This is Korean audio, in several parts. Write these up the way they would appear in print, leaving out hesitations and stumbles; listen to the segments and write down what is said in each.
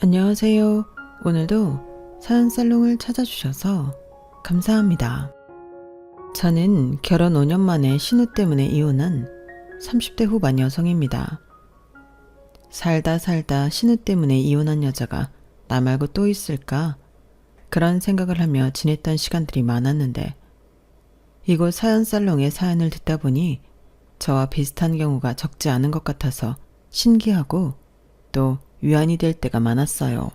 안녕하세요. 오늘도 사연살롱을 찾아주셔서 감사합니다. 저는 결혼 5년 만에 신우 때문에 이혼한 30대 후반 여성입니다. 살다 신우 때문에 이혼한 여자가 나 말고 또 있을까? 그런 생각을 하며 지냈던 시간들이 많았는데 이곳 사연살롱의 사연을 듣다 보니 저와 비슷한 경우가 적지 않은 것 같아서 신기하고 또 위안이 될 때가 많았어요.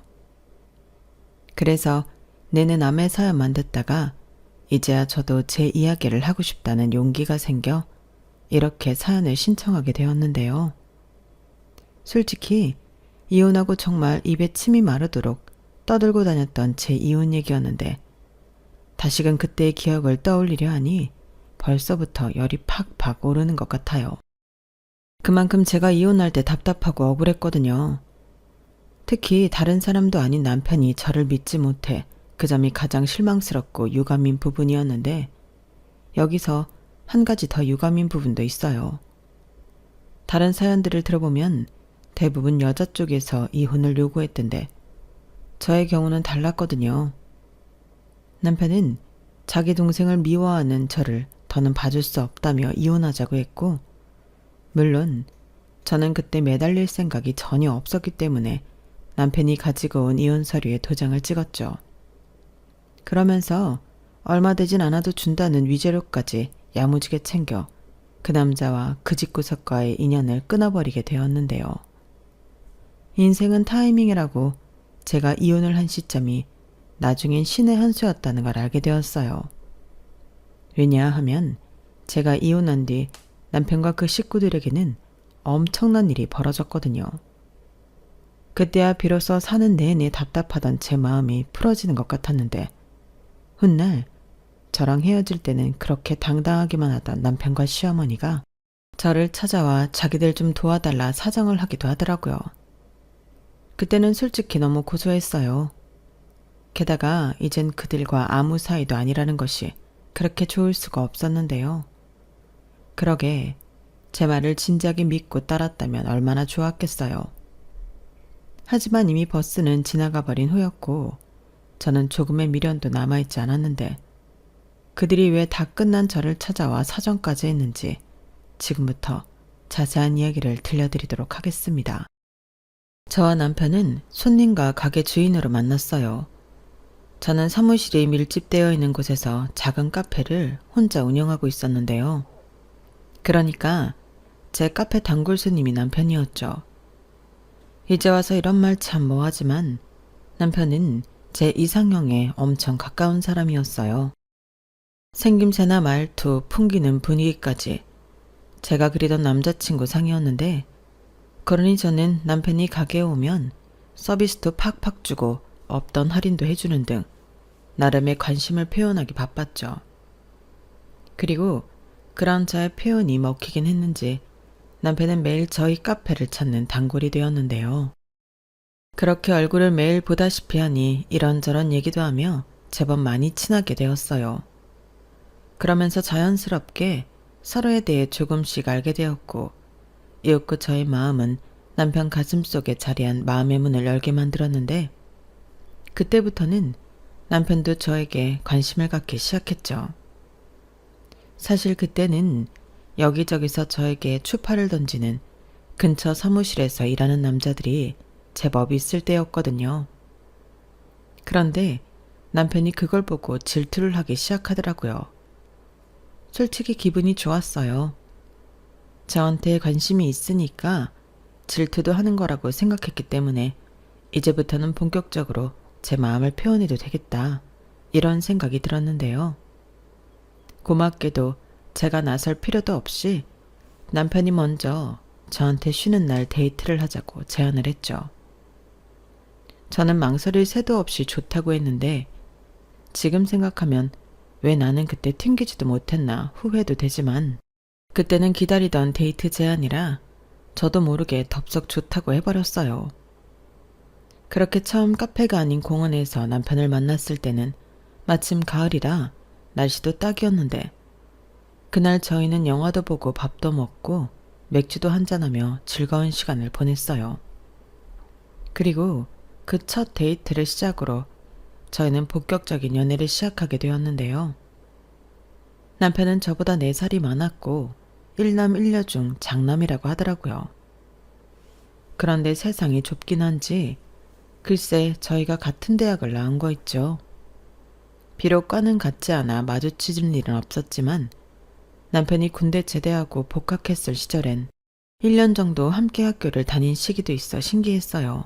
그래서 내내 남의 사연만 듣다가 이제야 저도 제 이야기를 하고 싶다는 용기가 생겨 이렇게 사연을 신청하게 되었는데요. 솔직히 이혼하고 정말 입에 침이 마르도록 떠들고 다녔던 제 이혼 얘기였는데 다시금 그때의 기억을 떠올리려 하니 벌써부터 열이 팍팍 오르는 것 같아요. 그만큼 제가 이혼할 때 답답하고 억울했거든요. 특히 다른 사람도 아닌 남편이 저를 믿지 못해 그 점이 가장 실망스럽고 유감인 부분이었는데 여기서 한 가지 더 유감인 부분도 있어요. 다른 사연들을 들어보면 대부분 여자 쪽에서 이혼을 요구했던데 저의 경우는 달랐거든요. 남편은 자기 동생을 미워하는 저를 더는 봐줄 수 없다며 이혼하자고 했고 물론 저는 그때 매달릴 생각이 전혀 없었기 때문에 남편이 가지고 온 이혼 서류에 도장을 찍었죠. 그러면서 얼마 되진 않아도 준다는 위자료까지 야무지게 챙겨 그 남자와 그 집구석과의 인연을 끊어버리게 되었는데요. 인생은 타이밍이라고 제가 이혼을 한 시점이 나중엔 신의 한 수였다는 걸 알게 되었어요. 왜냐하면 제가 이혼한 뒤 남편과 그 식구들에게는 엄청난 일이 벌어졌거든요. 그때야 비로소 사는 내내 답답하던 제 마음이 풀어지는 것 같았는데 훗날 저랑 헤어질 때는 그렇게 당당하기만 하던 남편과 시어머니가 저를 찾아와 자기들 좀 도와달라 사정을 하기도 하더라고요. 그때는 솔직히 너무 고소했어요. 게다가 이젠 그들과 아무 사이도 아니라는 것이 그렇게 좋을 수가 없었는데요. 그러게 제 말을 진작에 믿고 따랐다면 얼마나 좋았겠어요. 하지만 이미 버스는 지나가 버린 후였고 저는 조금의 미련도 남아있지 않았는데 그들이 왜 다 끝난 저를 찾아와 사정까지 했는지 지금부터 자세한 이야기를 들려드리도록 하겠습니다. 저와 남편은 손님과 가게 주인으로 만났어요. 저는 사무실이 밀집되어 있는 곳에서 작은 카페를 혼자 운영하고 있었는데요. 그러니까 제 카페 단골 손님이 남편이었죠. 이제 와서 이런 말 참 뭐하지만 남편은 제 이상형에 엄청 가까운 사람이었어요. 생김새나 말투, 풍기는 분위기까지 제가 그리던 남자친구 상이었는데 그러니 저는 남편이 가게에 오면 서비스도 팍팍 주고 없던 할인도 해주는 등 나름의 관심을 표현하기 바빴죠. 그리고 그런 저의 표현이 먹히긴 했는지 남편은 매일 저희 카페를 찾는 단골이 되었는데요. 그렇게 얼굴을 매일 보다시피 하니 이런저런 얘기도 하며 제법 많이 친하게 되었어요. 그러면서 자연스럽게 서로에 대해 조금씩 알게 되었고 이윽고 저의 마음은 남편 가슴속에 자리한 마음의 문을 열게 만들었는데 그때부터는 남편도 저에게 관심을 갖기 시작했죠. 사실 그때는 여기저기서 저에게 추파를 던지는 근처 사무실에서 일하는 남자들이 제법 있을 때였거든요. 그런데 남편이 그걸 보고 질투를 하기 시작하더라고요. 솔직히 기분이 좋았어요. 저한테 관심이 있으니까 질투도 하는 거라고 생각했기 때문에 이제부터는 본격적으로 제 마음을 표현해도 되겠다 이런 생각이 들었는데요. 고맙게도 제가 나설 필요도 없이 남편이 먼저 저한테 쉬는 날 데이트를 하자고 제안을 했죠. 저는 망설일 새도 없이 좋다고 했는데 지금 생각하면 왜 나는 그때 튕기지도 못했나 후회도 되지만 그때는 기다리던 데이트 제안이라 저도 모르게 덥석 좋다고 해버렸어요. 그렇게 처음 카페가 아닌 공원에서 남편을 만났을 때는 마침 가을이라 날씨도 딱이었는데 그날 저희는 영화도 보고 밥도 먹고 맥주도 한잔하며 즐거운 시간을 보냈어요. 그리고 그 첫 데이트를 시작으로 저희는 본격적인 연애를 시작하게 되었는데요. 남편은 저보다 4살이 많았고 1남 1녀 중 장남이라고 하더라고요. 그런데 세상이 좁긴 한지 글쎄 저희가 같은 대학을 나온 거 있죠. 비록 과는 같지 않아 마주치는 일은 없었지만 남편이 군대 제대하고 복학했을 시절엔 1년 정도 함께 학교를 다닌 시기도 있어 신기했어요.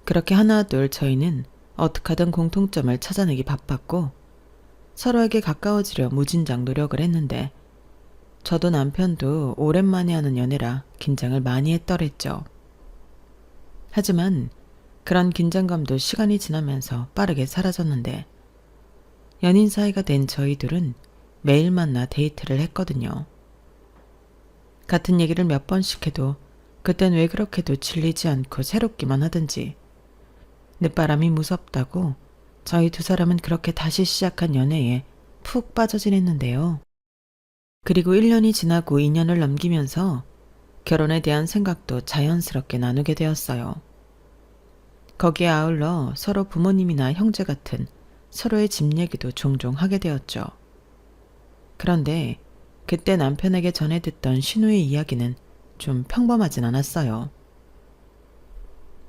그렇게 하나둘 저희는 어떻게 하든 공통점을 찾아내기 바빴고 서로에게 가까워지려 무진장 노력을 했는데 저도 남편도 오랜만에 하는 연애라 긴장을 많이 했더랬죠. 하지만 그런 긴장감도 시간이 지나면서 빠르게 사라졌는데 연인 사이가 된 저희 둘은 매일 만나 데이트를 했거든요. 같은 얘기를 몇 번씩 해도 그땐 왜 그렇게도 질리지 않고 새롭기만 하든지 늦바람이 무섭다고 저희 두 사람은 그렇게 다시 시작한 연애에 푹 빠져 지냈는데요. 그리고 1년이 지나고 2년을 넘기면서 결혼에 대한 생각도 자연스럽게 나누게 되었어요. 거기에 아울러 서로 부모님이나 형제 같은 서로의 집 얘기도 종종 하게 되었죠. 그런데 그때 남편에게 전해 듣던 신우의 이야기는 좀 평범하진 않았어요.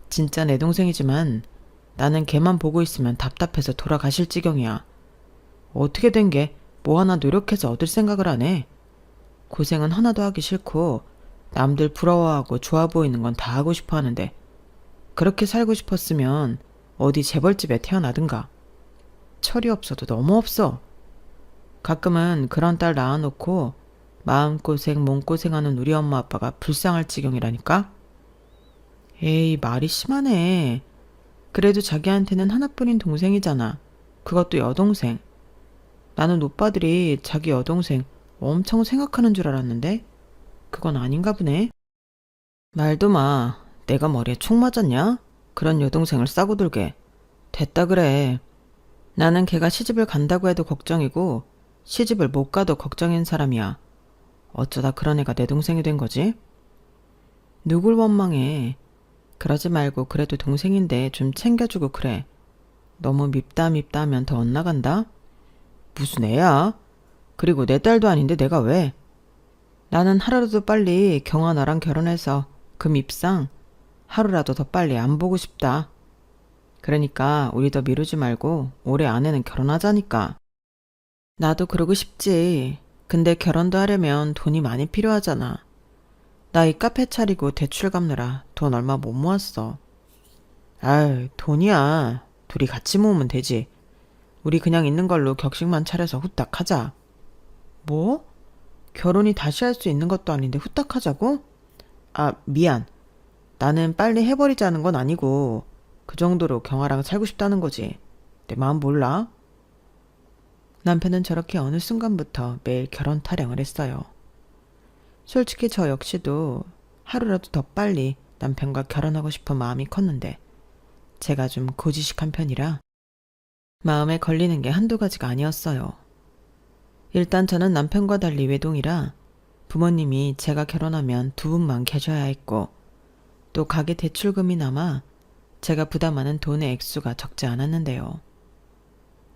진짜 내 동생이지만 나는 걔만 보고 있으면 답답해서 돌아가실 지경이야. 어떻게 된 게 뭐 하나 노력해서 얻을 생각을 안 해. 고생은 하나도 하기 싫고 남들 부러워하고 좋아 보이는 건 다 하고 싶어 하는데 그렇게 살고 싶었으면 어디 재벌집에 태어나든가. 철이 없어도 너무 없어. 가끔은 그런 딸 낳아놓고 마음고생 몸고생하는 우리 엄마 아빠가 불쌍할 지경이라니까. 에이 말이 심하네. 그래도 자기한테는 하나뿐인 동생이잖아. 그것도 여동생. 나는 오빠들이 자기 여동생 엄청 생각하는 줄 알았는데 그건 아닌가 보네. 말도 마. 내가 머리에 총 맞았냐? 그런 여동생을 싸고 들게. 됐다 그래. 나는 걔가 시집을 간다고 해도 걱정이고 시집을 못 가도 걱정인 사람이야. 어쩌다 그런 애가 내 동생이 된 거지? 누굴 원망해. 그러지 말고 그래도 동생인데 좀 챙겨주고 그래. 너무 밉다 하면 더 엇나간다? 무슨 애야? 그리고 내 딸도 아닌데 내가 왜? 나는 하루라도 빨리 경아 나랑 결혼해서 그 밉상 하루라도 더 빨리 안 보고 싶다. 그러니까 우리 더 미루지 말고 올해 안에는 결혼하자니까. 나도 그러고 싶지. 근데 결혼도 하려면 돈이 많이 필요하잖아. 나 이 카페 차리고 대출 갚느라 돈 얼마 못 모았어. 아유, 돈이야. 둘이 같이 모으면 되지. 우리 그냥 있는 걸로 격식만 차려서 후딱 하자. 뭐? 결혼이 다시 할 수 있는 것도 아닌데 후딱 하자고? 아, 미안. 나는 빨리 해버리자는 건 아니고 그 정도로 경아랑 살고 싶다는 거지. 내 마음 몰라? 남편은 저렇게 어느 순간부터 매일 결혼 타령을 했어요. 솔직히 저 역시도 하루라도 더 빨리 남편과 결혼하고 싶은 마음이 컸는데 제가 좀 고지식한 편이라 마음에 걸리는 게 한두 가지가 아니었어요. 일단 저는 남편과 달리 외동이라 부모님이 제가 결혼하면 두 분만 계셔야 했고 또 가게 대출금이 남아 제가 부담하는 돈의 액수가 적지 않았는데요.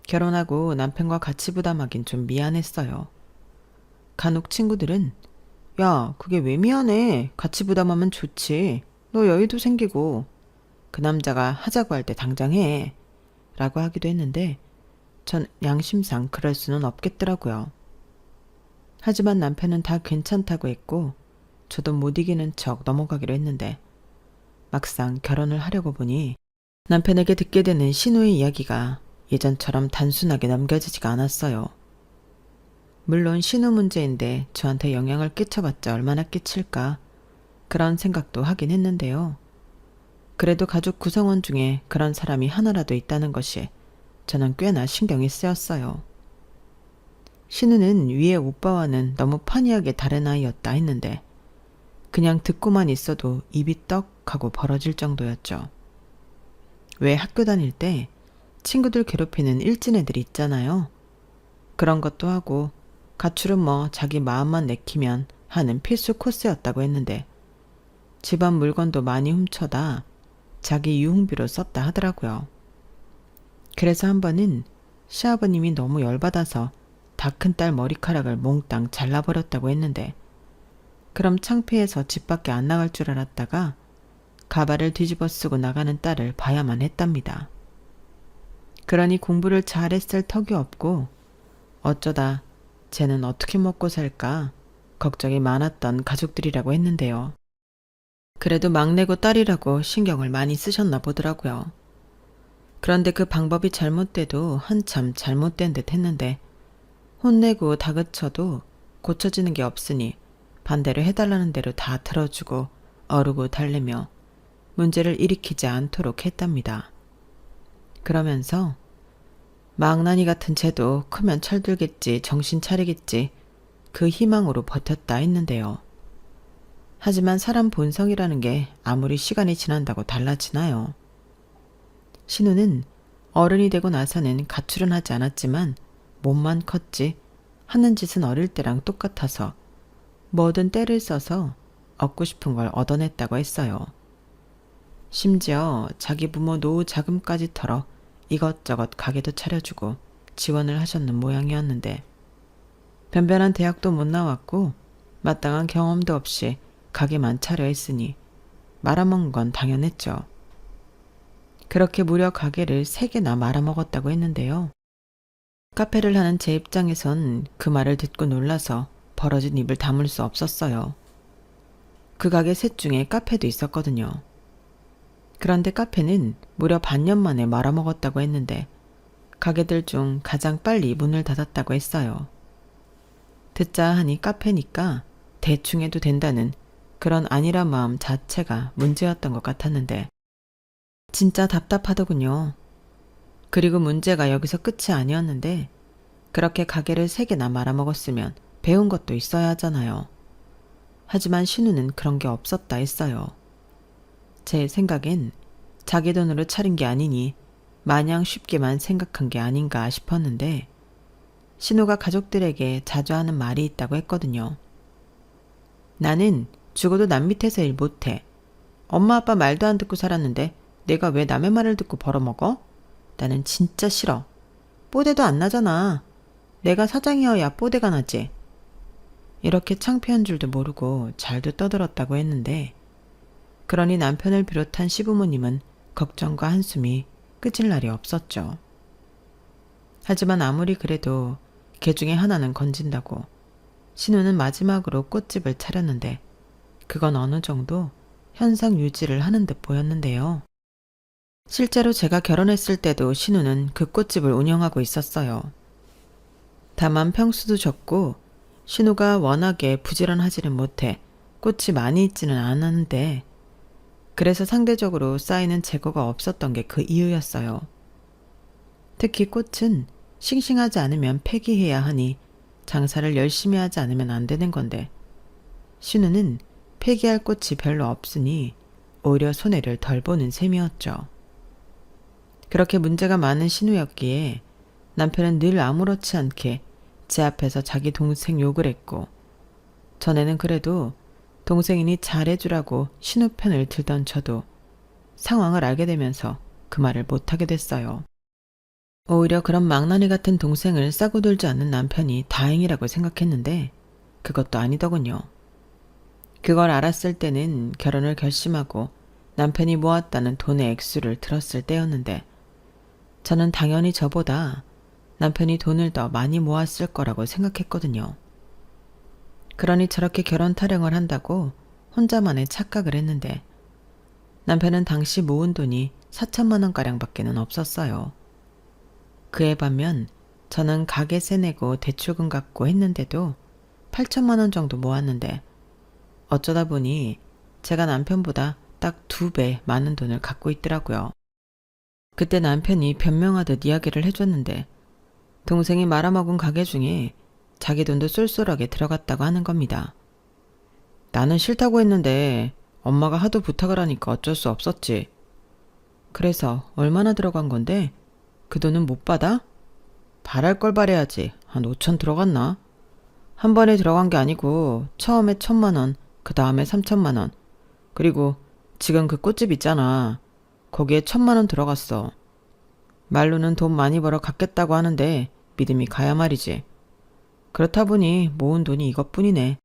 결혼하고 남편과 같이 부담하긴 좀 미안했어요. 간혹 친구들은 야, 그게 왜 미안해? 같이 부담하면 좋지. 너 여유도 생기고 그 남자가 하자고 할 때 당장 해. 라고 하기도 했는데 전 양심상 그럴 수는 없겠더라고요. 하지만 남편은 다 괜찮다고 했고 저도 못 이기는 척 넘어가기로 했는데 막상 결혼을 하려고 보니 남편에게 듣게 되는 신우의 이야기가 예전처럼 단순하게 넘겨지지가 않았어요. 물론 신우 문제인데 저한테 영향을 끼쳐봤자 얼마나 끼칠까 그런 생각도 하긴 했는데요. 그래도 가족 구성원 중에 그런 사람이 하나라도 있다는 것이 저는 꽤나 신경이 쓰였어요. 신우는 위에 오빠와는 너무 판이하게 다른 아이였다 했는데 그냥 듣고만 있어도 입이 떡 하고 벌어질 정도였죠. 왜 학교 다닐 때 친구들 괴롭히는 일진 애들이 있잖아요. 그런 것도 하고 가출은 뭐 자기 마음만 내키면 하는 필수 코스였다고 했는데 집안 물건도 많이 훔쳐다 자기 유흥비로 썼다 하더라고요. 그래서 한 번은 시아버님이 너무 열받아서 다 큰 딸 머리카락을 몽땅 잘라버렸다고 했는데, 그럼 창피해서 집 밖에 안 나갈 줄 알았다가 가발을 뒤집어 쓰고 나가는 딸을 봐야만 했답니다. 그러니 공부를 잘했을 턱이 없고 어쩌다 쟤는 어떻게 먹고 살까 걱정이 많았던 가족들이라고 했는데요. 그래도 막내고 딸이라고 신경을 많이 쓰셨나 보더라고요. 그런데 그 방법이 잘못돼도 한참 잘못된 듯 했는데, 혼내고 다그쳐도 고쳐지는 게 없으니 반대로 해달라는 대로 다 들어주고 어르고 달래며 문제를 일으키지 않도록 했답니다. 그러면서 망나니 같은 쟤도 크면 철들겠지, 정신 차리겠지, 그 희망으로 버텼다 했는데요. 하지만 사람 본성이라는 게 아무리 시간이 지난다고 달라지나요? 신우는 어른이 되고 나서는 가출은 하지 않았지만 몸만 컸지 하는 짓은 어릴 때랑 똑같아서 뭐든 때를 써서 얻고 싶은 걸 얻어냈다고 했어요. 심지어 자기 부모 노후 자금까지 털어 이것저것 가게도 차려주고 지원을 하셨는 모양이었는데, 변변한 대학도 못 나왔고 마땅한 경험도 없이 가게만 차려 했으니 말아먹은 건 당연했죠. 그렇게 무려 가게를 3개나 말아먹었다고 했는데요. 카페를 하는 제 입장에선 그 말을 듣고 놀라서 벌어진 입을 다물 수 없었어요. 그 가게 셋 중에 카페도 있었거든요. 그런데 카페는 무려 반년 만에 말아먹었다고 했는데 가게들 중 가장 빨리 문을 닫았다고 했어요. 듣자 하니 카페니까 대충 해도 된다는 그런 안일한 마음 자체가 문제였던 것 같았는데, 진짜 답답하더군요. 그리고 문제가 여기서 끝이 아니었는데, 그렇게 가게를 3개나 말아먹었으면 배운 것도 있어야 하잖아요. 하지만 신우는 그런 게 없었다 했어요. 제 생각엔 자기 돈으로 차린 게 아니니 마냥 쉽게만 생각한 게 아닌가 싶었는데, 신우가 가족들에게 자주 하는 말이 있다고 했거든요. 나는 죽어도 남 밑에서 일 못해. 엄마 아빠 말도 안 듣고 살았는데 내가 왜 남의 말을 듣고 벌어먹어? 나는 진짜 싫어. 뽀대도 안 나잖아. 내가 사장이어야 뽀대가 나지. 이렇게 창피한 줄도 모르고 잘도 떠들었다고 했는데, 그러니 남편을 비롯한 시부모님은 걱정과 한숨이 끝일 날이 없었죠. 하지만 아무리 그래도 개 중에 하나는 건진다고 신우는 마지막으로 꽃집을 차렸는데, 그건 어느 정도 현상 유지를 하는 듯 보였는데요. 실제로 제가 결혼했을 때도 신우는 그 꽃집을 운영하고 있었어요. 다만 평수도 적고 신우가 워낙에 부지런하지는 못해 꽃이 많이 있지는 않았는데, 그래서 상대적으로 쌓이는 재고가 없었던 게 그 이유였어요. 특히 꽃은 싱싱하지 않으면 폐기해야 하니 장사를 열심히 하지 않으면 안 되는 건데, 신우는 폐기할 꽃이 별로 없으니 오히려 손해를 덜 보는 셈이었죠. 그렇게 문제가 많은 신우였기에 남편은 늘 아무렇지 않게 제 앞에서 자기 동생 욕을 했고, 전에는 그래도 동생이니 잘해주라고 신우 편을 들던 저도 상황을 알게 되면서 그 말을 못하게 됐어요. 오히려 그런 망나니 같은 동생을 싸고 돌지 않는 남편이 다행이라고 생각했는데 그것도 아니더군요. 그걸 알았을 때는 결혼을 결심하고 남편이 모았다는 돈의 액수를 들었을 때였는데, 저는 당연히 저보다 남편이 돈을 더 많이 모았을 거라고 생각했거든요. 그러니 저렇게 결혼 타령을 한다고 혼자만의 착각을 했는데, 남편은 당시 모은 돈이 4천만 원가량밖에는 없었어요. 그에 반면 저는 가게세 내고 대출금 갚고 했는데도 8천만 원 정도 모았는데, 어쩌다 보니 제가 남편보다 딱 2배 많은 돈을 갖고 있더라고요. 그때 남편이 변명하듯 이야기를 해줬는데, 동생이 말아먹은 가게 중에 자기 돈도 쏠쏠하게 들어갔다고 하는 겁니다. 나는 싫다고 했는데 엄마가 하도 부탁을 하니까 어쩔 수 없었지. 그래서 얼마나 들어간 건데 그 돈은 못 받아? 바랄 걸 바래야지. 한 5천 들어갔나? 한 번에 들어간 게 아니고 처음에 1,000만 원, 그 다음에 3천만 원, 그리고 지금 그 꽃집 있잖아. 거기에 1,000만 원 들어갔어. 말로는 돈 많이 벌어 갖겠다고 하는데 믿음이 가야 말이지. 그렇다 보니 모은 돈이 이것뿐이네.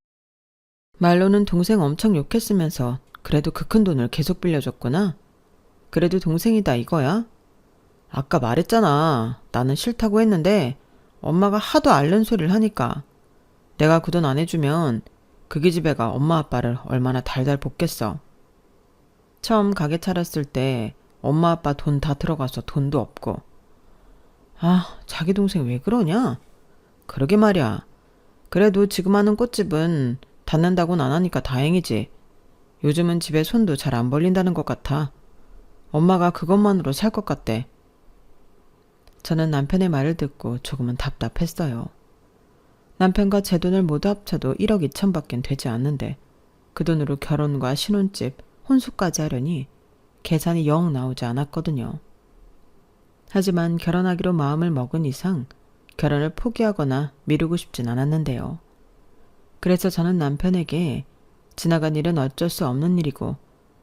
말로는 동생 엄청 욕했으면서 그래도 그 큰 돈을 계속 빌려줬구나. 그래도 동생이다 이거야? 아까 말했잖아. 나는 싫다고 했는데 엄마가 하도 앓는 소리를 하니까 내가 그 돈 안 해주면 그 기집애가 엄마 아빠를 얼마나 달달 볶겠어. 처음 가게 차렸을 때 엄마 아빠 돈 다 들어가서 돈도 없고. 아, 자기 동생 왜 그러냐? 그러게 말이야. 그래도 지금 하는 꽃집은 닫는다고는 안 하니까 다행이지. 요즘은 집에 손도 잘 안 벌린다는 것 같아. 엄마가 그것만으로 살 것 같대. 저는 남편의 말을 듣고 조금은 답답했어요. 남편과 제 돈을 모두 합쳐도 1억 2천밖엔 되지 않는데 그 돈으로 결혼과 신혼집, 혼수까지 하려니 계산이 영 나오지 않았거든요. 하지만 결혼하기로 마음을 먹은 이상 결혼을 포기하거나 미루고 싶진 않았는데요. 그래서 저는 남편에게 지나간 일은 어쩔 수 없는 일이고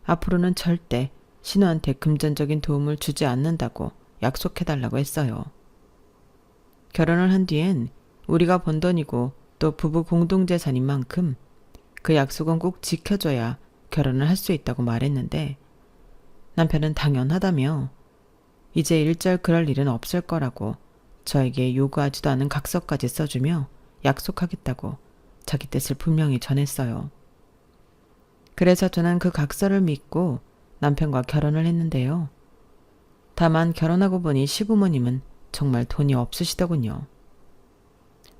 앞으로는 절대 신우한테 금전적인 도움을 주지 않는다고 약속해달라고 했어요. 결혼을 한 뒤엔 우리가 번 돈이고 또 부부 공동재산인 만큼 그 약속은 꼭 지켜줘야 결혼을 할 수 있다고 말했는데 남편은 당연하다며 이제 일절 그럴 일은 없을 거라고 저에게 요구하지도 않은 각서까지 써주며 약속하겠다고 자기 뜻을 분명히 전했어요. 그래서 저는 그 각서를 믿고 남편과 결혼을 했는데요. 다만 결혼하고 보니 시부모님은 정말 돈이 없으시더군요.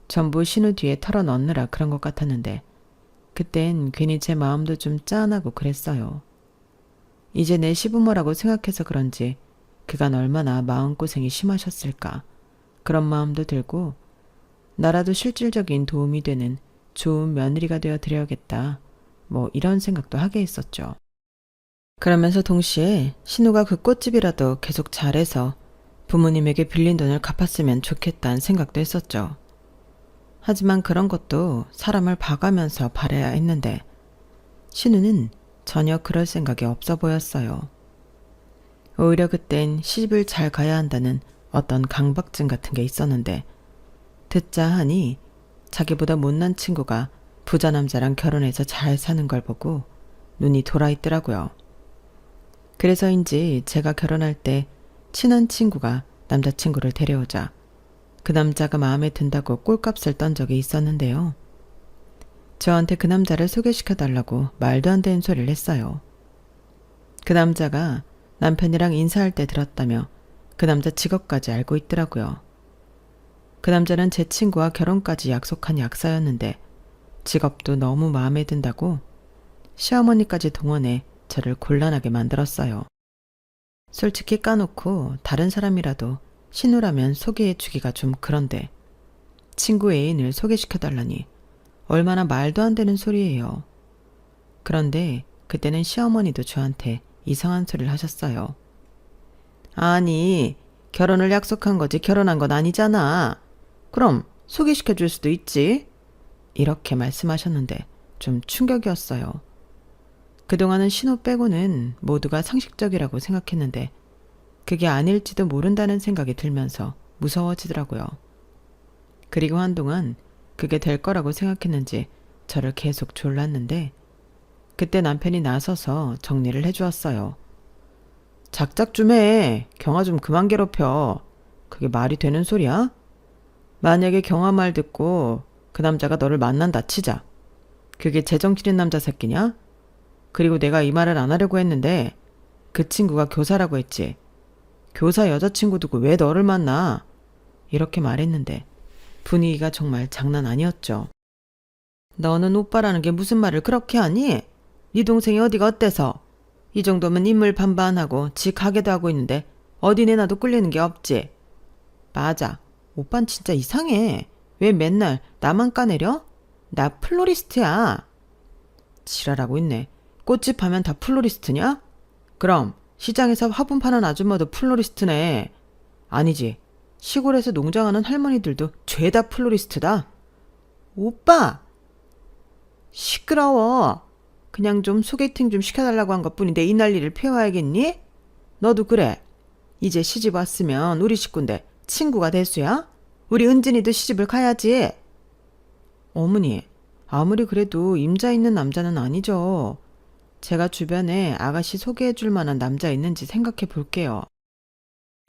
전부 신우 뒤에 털어넣느라 그런 것 같았는데 그땐 괜히 제 마음도 좀 짠하고 그랬어요. 이제 내 시부모라고 생각해서 그런지 그간 얼마나 마음고생이 심하셨을까 그런 마음도 들고 나라도 실질적인 도움이 되는 좋은 며느리가 되어 드려야겠다 뭐 이런 생각도 하게 했었죠. 그러면서 동시에 신우가 그 꽃집이라도 계속 잘해서 부모님에게 빌린 돈을 갚았으면 좋겠다는 생각도 했었죠. 하지만 그런 것도 사람을 봐가면서 바라야 했는데 신우는 전혀 그럴 생각이 없어 보였어요. 오히려 그땐 시집을 잘 가야 한다는 어떤 강박증 같은 게 있었는데 듣자 하니 자기보다 못난 친구가 부자 남자랑 결혼해서 잘 사는 걸 보고 눈이 돌아 있더라고요. 그래서인지 제가 결혼할 때 친한 친구가 남자친구를 데려오자 그 남자가 마음에 든다고 꼴값을 떤 적이 있었는데요. 저한테 그 남자를 소개시켜달라고 말도 안 되는 소리를 했어요. 그 남자가 남편이랑 인사할 때 들었다며 그 남자 직업까지 알고 있더라고요. 그 남자는 제 친구와 결혼까지 약속한 약사였는데 직업도 너무 마음에 든다고 시어머니까지 동원해 저를 곤란하게 만들었어요. 솔직히 까놓고 다른 사람이라도 신우라면 소개해주기가 좀 그런데 친구 애인을 소개시켜달라니 얼마나 말도 안 되는 소리예요. 그런데 그때는 시어머니도 저한테 이상한 소리를 하셨어요. 아니, 결혼을 약속한 거지 결혼한 건 아니잖아. 그럼 소개시켜줄 수도 있지. 이렇게 말씀하셨는데 좀 충격이었어요. 그동안은 신우 빼고는 모두가 상식적이라고 생각했는데 그게 아닐지도 모른다는 생각이 들면서 무서워지더라고요. 그리고 한동안 그게 될 거라고 생각했는지 저를 계속 졸랐는데 그때 남편이 나서서 정리를 해주었어요. 작작 좀 해. 경아 좀 그만 괴롭혀. 그게 말이 되는 소리야? 만약에 경아 말 듣고 그 남자가 너를 만난다 치자. 그게 제정신인 남자 새끼냐? 그리고 내가 이 말을 안 하려고 했는데 그 친구가 교사라고 했지. 교사 여자친구 두고 왜 너를 만나? 이렇게 말했는데 분위기가 정말 장난 아니었죠. 너는 오빠라는 게 무슨 말을 그렇게 하니? 네 동생이 어디가 어때서? 이 정도면 인물 반반하고 지 가게도 하고 있는데 어디 내놔도 꿀리는 게 없지. 맞아. 오빤 진짜 이상해. 왜 맨날 나만 까내려? 나 플로리스트야. 지랄하고 있네. 꽃집 하면 다 플로리스트냐? 그럼 시장에서 화분 파는 아줌마도 플로리스트네. 아니지. 시골에서 농장하는 할머니들도 죄다 플로리스트다. 오빠! 시끄러워. 그냥 좀 소개팅 좀 시켜달라고 한 것뿐인데 이 난리를 피워야겠니? 너도 그래. 이제 시집 왔으면 우리 식구인데 친구가 대수야? 우리 은진이도 시집을 가야지. 어머니, 아무리 그래도 임자 있는 남자는 아니죠. 제가 주변에 아가씨 소개해 줄 만한 남자 있는지 생각해 볼게요.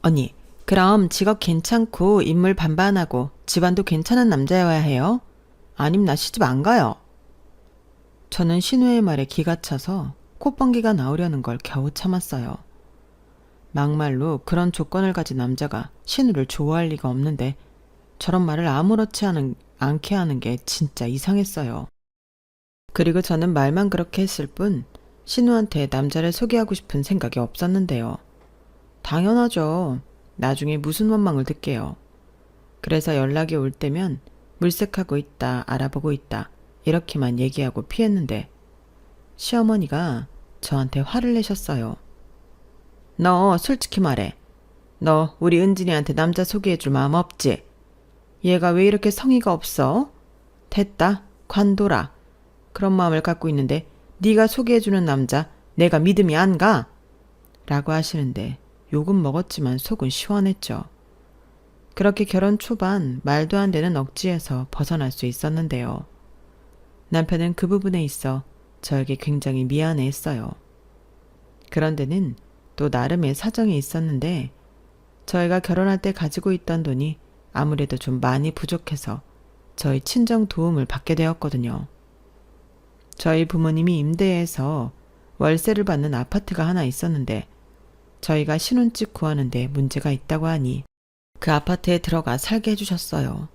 언니, 그럼 직업 괜찮고 인물 반반하고 집안도 괜찮은 남자여야 해요? 아님 나 시집 안 가요. 저는 신우의 말에 기가 차서 콧방귀가 나오려는 걸 겨우 참았어요. 막말로 그런 조건을 가진 남자가 신우를 좋아할 리가 없는데 저런 말을 아무렇지 않게 하는 게 진짜 이상했어요. 그리고 저는 말만 그렇게 했을 뿐 신우한테 남자를 소개하고 싶은 생각이 없었는데요. 당연하죠. 나중에 무슨 원망을 듣게요. 그래서 연락이 올 때면 물색하고 있다, 알아보고 있다 이렇게만 얘기하고 피했는데 시어머니가 저한테 화를 내셨어요. 너 솔직히 말해. 너 우리 은진이한테 남자 소개해줄 마음 없지? 얘가 왜 이렇게 성의가 없어? 됐다, 관둬라. 그런 마음을 갖고 있는데 네가 소개해주는 남자 내가 믿음이 안 가? 라고 하시는데 욕은 먹었지만 속은 시원했죠. 그렇게 결혼 초반 말도 안 되는 억지에서 벗어날 수 있었는데요. 남편은 그 부분에 있어 저에게 굉장히 미안해했어요. 그런데는 또 나름의 사정이 있었는데 저희가 결혼할 때 가지고 있던 돈이 아무래도 좀 많이 부족해서 저희 친정 도움을 받게 되었거든요. 저희 부모님이 임대해서 월세를 받는 아파트가 하나 있었는데 저희가 신혼집 구하는데 문제가 있다고 하니 그 아파트에 들어가 살게 해주셨어요.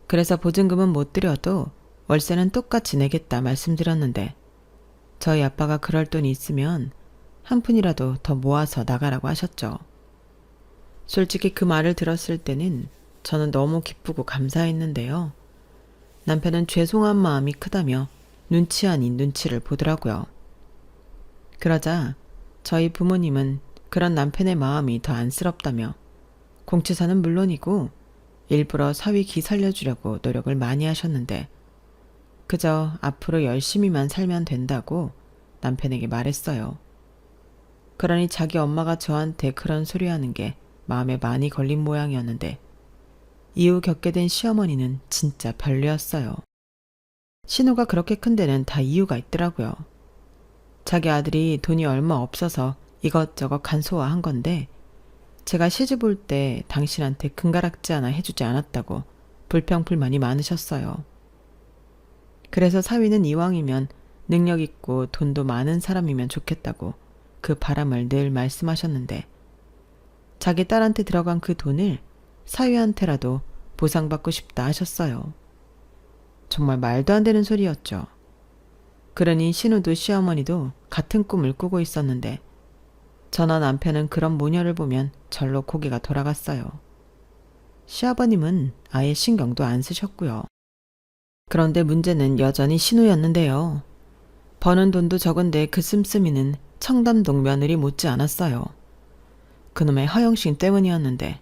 그래서 보증금은 못 드려도 월세는 똑같이 내겠다 말씀드렸는데 저희 아빠가 그럴 돈이 있으면 한 푼이라도 더 모아서 나가라고 하셨죠. 솔직히 그 말을 들었을 때는 저는 너무 기쁘고 감사했는데요. 남편은 죄송한 마음이 크다며 눈치 아닌 눈치를 보더라고요. 그러자 저희 부모님은 그런 남편의 마음이 더 안쓰럽다며 공치사는 물론이고 일부러 사위 기 살려주려고 노력을 많이 하셨는데 그저 앞으로 열심히만 살면 된다고 남편에게 말했어요. 그러니 자기 엄마가 저한테 그런 소리 하는 게 마음에 많이 걸린 모양이었는데 이후 겪게 된 시어머니는 진짜 별로였어요. 신우가 그렇게 큰 데는 다 이유가 있더라고요. 자기 아들이 돈이 얼마 없어서 이것저것 간소화한 건데 제가 시집 올 때 당신한테 금가락지 하나 해주지 않았다고 불평불만이 많으셨어요. 그래서 사위는 이왕이면 능력 있고 돈도 많은 사람이면 좋겠다고 그 바람을 늘 말씀하셨는데 자기 딸한테 들어간 그 돈을 사위한테라도 보상받고 싶다 하셨어요. 정말 말도 안 되는 소리였죠. 그러니 신우도 시어머니도 같은 꿈을 꾸고 있었는데 저나 남편은 그런 모녀를 보면 절로 고개가 돌아갔어요. 시아버님은 아예 신경도 안 쓰셨고요. 그런데 문제는 여전히 신우였는데요. 버는 돈도 적은데 그 씀씀이는 청담동 며느리 못지 않았어요. 그놈의 허영심 때문이었는데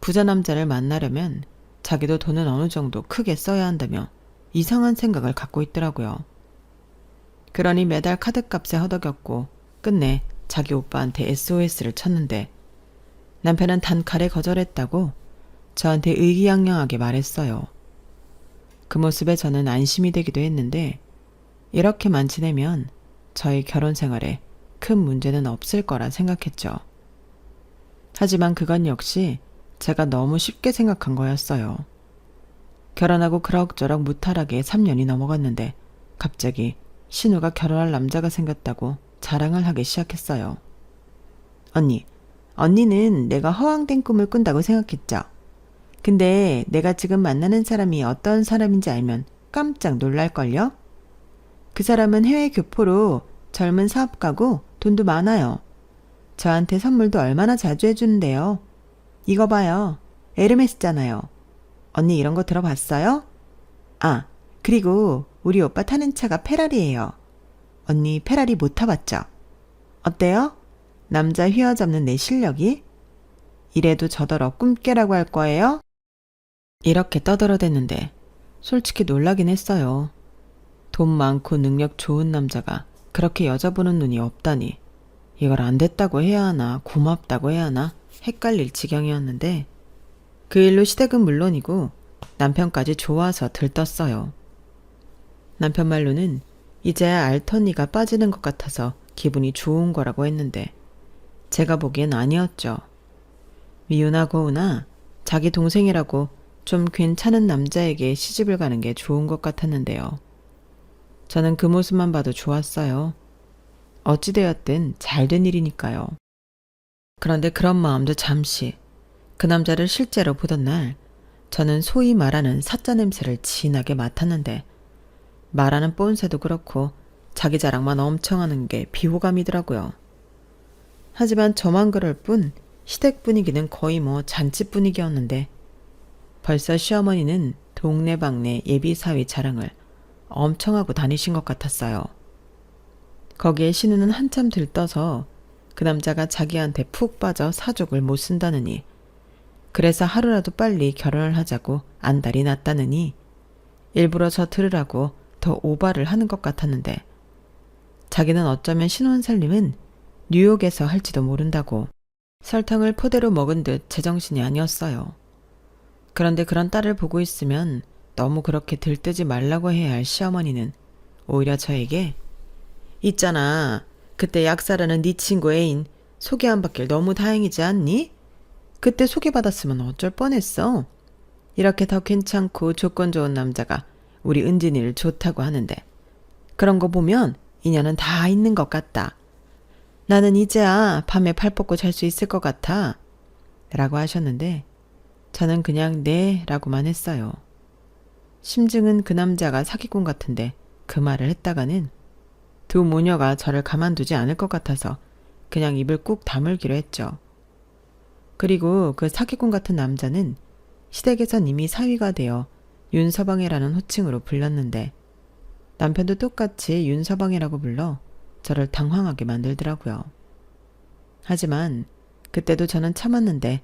부자 남자를 만나려면 자기도 돈은 어느 정도 크게 써야 한다며 이상한 생각을 갖고 있더라고요. 그러니 매달 카드값에 허덕였고 끝내 자기 오빠한테 SOS를 쳤는데 남편은 단칼에 거절했다고 저한테 의기양양하게 말했어요. 그 모습에 저는 안심이 되기도 했는데 이렇게만 지내면 저희 결혼 생활에 큰 문제는 없을 거라 생각했죠. 하지만 그건 역시 제가 너무 쉽게 생각한 거였어요. 결혼하고 그럭저럭 무탈하게 3년이 넘어갔는데 갑자기 신우가 결혼할 남자가 생겼다고 자랑을 하기 시작했어요. 언니는 내가 허황된 꿈을 꾼다고 생각했죠. 근데 내가 지금 만나는 사람이 어떤 사람인지 알면 깜짝 놀랄걸요? 그 사람은 해외 교포로 젊은 사업가고 돈도 많아요. 저한테 선물도 얼마나 자주 해주는데요. 이거 봐요. 에르메스잖아요. 언니 이런 거 들어봤어요? 아, 그리고 우리 오빠 타는 차가 페라리예요. 언니 페라리 못 타봤죠? 어때요? 남자 휘어잡는 내 실력이? 이래도 저더러 꿈깨라고 할 거예요? 이렇게 떠들어댔는데 솔직히 놀라긴 했어요. 돈 많고 능력 좋은 남자가 그렇게 여자 보는 눈이 없다니. 이걸 안 됐다고 해야 하나 고맙다고 해야 하나 헷갈릴 지경이었는데 그 일로 시댁은 물론이고 남편까지 좋아서 들떴어요. 남편 말로는 이제야 알턴니가 빠지는 것 같아서 기분이 좋은 거라고 했는데 제가 보기엔 아니었죠. 미우나 고우나 자기 동생이라고 좀 괜찮은 남자에게 시집을 가는 게 좋은 것 같았는데요. 저는 그 모습만 봐도 좋았어요. 어찌되었든 잘된 일이니까요. 그런데 그런 마음도 잠시 그 남자를 실제로 보던 날 저는 소위 말하는 사짜 냄새를 진하게 맡았는데 말하는 뽐새도 그렇고 자기 자랑만 엄청 하는 게 비호감이더라고요. 하지만 저만 그럴 뿐 시댁 분위기는 거의 뭐 잔치 분위기였는데 벌써 시어머니는 동네방네 예비사위 자랑을 엄청 하고 다니신 것 같았어요. 거기에 신우는 한참 들떠서 그 남자가 자기한테 푹 빠져 사족을 못 쓴다느니 그래서 하루라도 빨리 결혼을 하자고 안달이 났다느니 일부러 저 들으라고 더 오바를 하는 것 같았는데 자기는 어쩌면 신혼살림은 뉴욕에서 할지도 모른다고 설탕을 포대로 먹은 듯 제정신이 아니었어요. 그런데 그런 딸을 보고 있으면 너무 그렇게 들뜨지 말라고 해야 할 시어머니는 오히려 저에게 있잖아. 그때 약사라는 네 친구 애인 소개 안 받길 너무 다행이지 않니? 그때 소개받았으면 어쩔 뻔했어. 이렇게 더 괜찮고 조건 좋은 남자가 우리 은진이를 좋다고 하는데 그런 거 보면 인연은 다 있는 것 같다. 나는 이제야 밤에 팔 뻗고 잘 수 있을 것 같아. 라고 하셨는데 저는 그냥 네 라고만 했어요. 심증은 그 남자가 사기꾼 같은데 그 말을 했다가는 두 모녀가 저를 가만두지 않을 것 같아서 그냥 입을 꾹 다물기로 했죠. 그리고 그 사기꾼 같은 남자는 시댁에선 이미 사위가 되어 윤서방이라는 호칭으로 불렸는데 남편도 똑같이 윤서방이라고 불러 저를 당황하게 만들더라고요. 하지만 그때도 저는 참았는데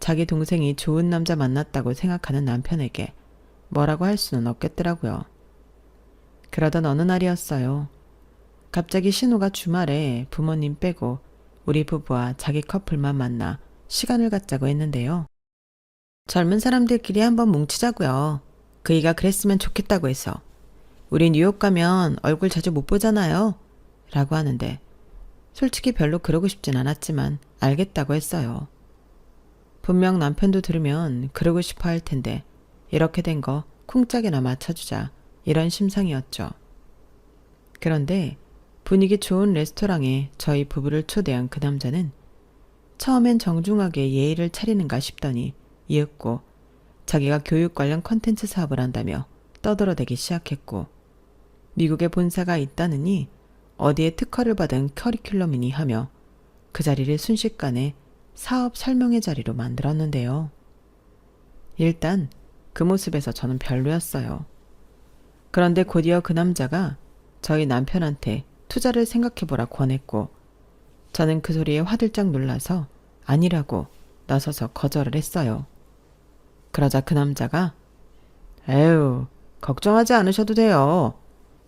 자기 동생이 좋은 남자 만났다고 생각하는 남편에게 뭐라고 할 수는 없겠더라고요. 그러던 어느 날이었어요. 갑자기 신우가 주말에 부모님 빼고 우리 부부와 자기 커플만 만나 시간을 갖자고 했는데요. 젊은 사람들끼리 한번 뭉치자고요. 그이가 그랬으면 좋겠다고 해서. 우리 뉴욕 가면 얼굴 자주 못 보잖아요. 라고 하는데 솔직히 별로 그러고 싶진 않았지만 알겠다고 했어요. 분명 남편도 들으면 그러고 싶어 할 텐데 이렇게 된 거 쿵짝이나 맞춰주자 이런 심상이었죠. 그런데 분위기 좋은 레스토랑에 저희 부부를 초대한 그 남자는 처음엔 정중하게 예의를 차리는가 싶더니 이윽고 자기가 교육 관련 컨텐츠 사업을 한다며 떠들어대기 시작했고 미국에 본사가 있다느니 어디에 특허를 받은 커리큘럼이니 하며 그 자리를 순식간에 사업 설명회 자리로 만들었는데요. 일단 그 모습에서 저는 별로였어요. 그런데 곧이어 그 남자가 저희 남편한테 투자를 생각해보라 권했고 저는 그 소리에 화들짝 놀라서 아니라고 나서서 거절을 했어요. 그러자 그 남자가 에휴 걱정하지 않으셔도 돼요.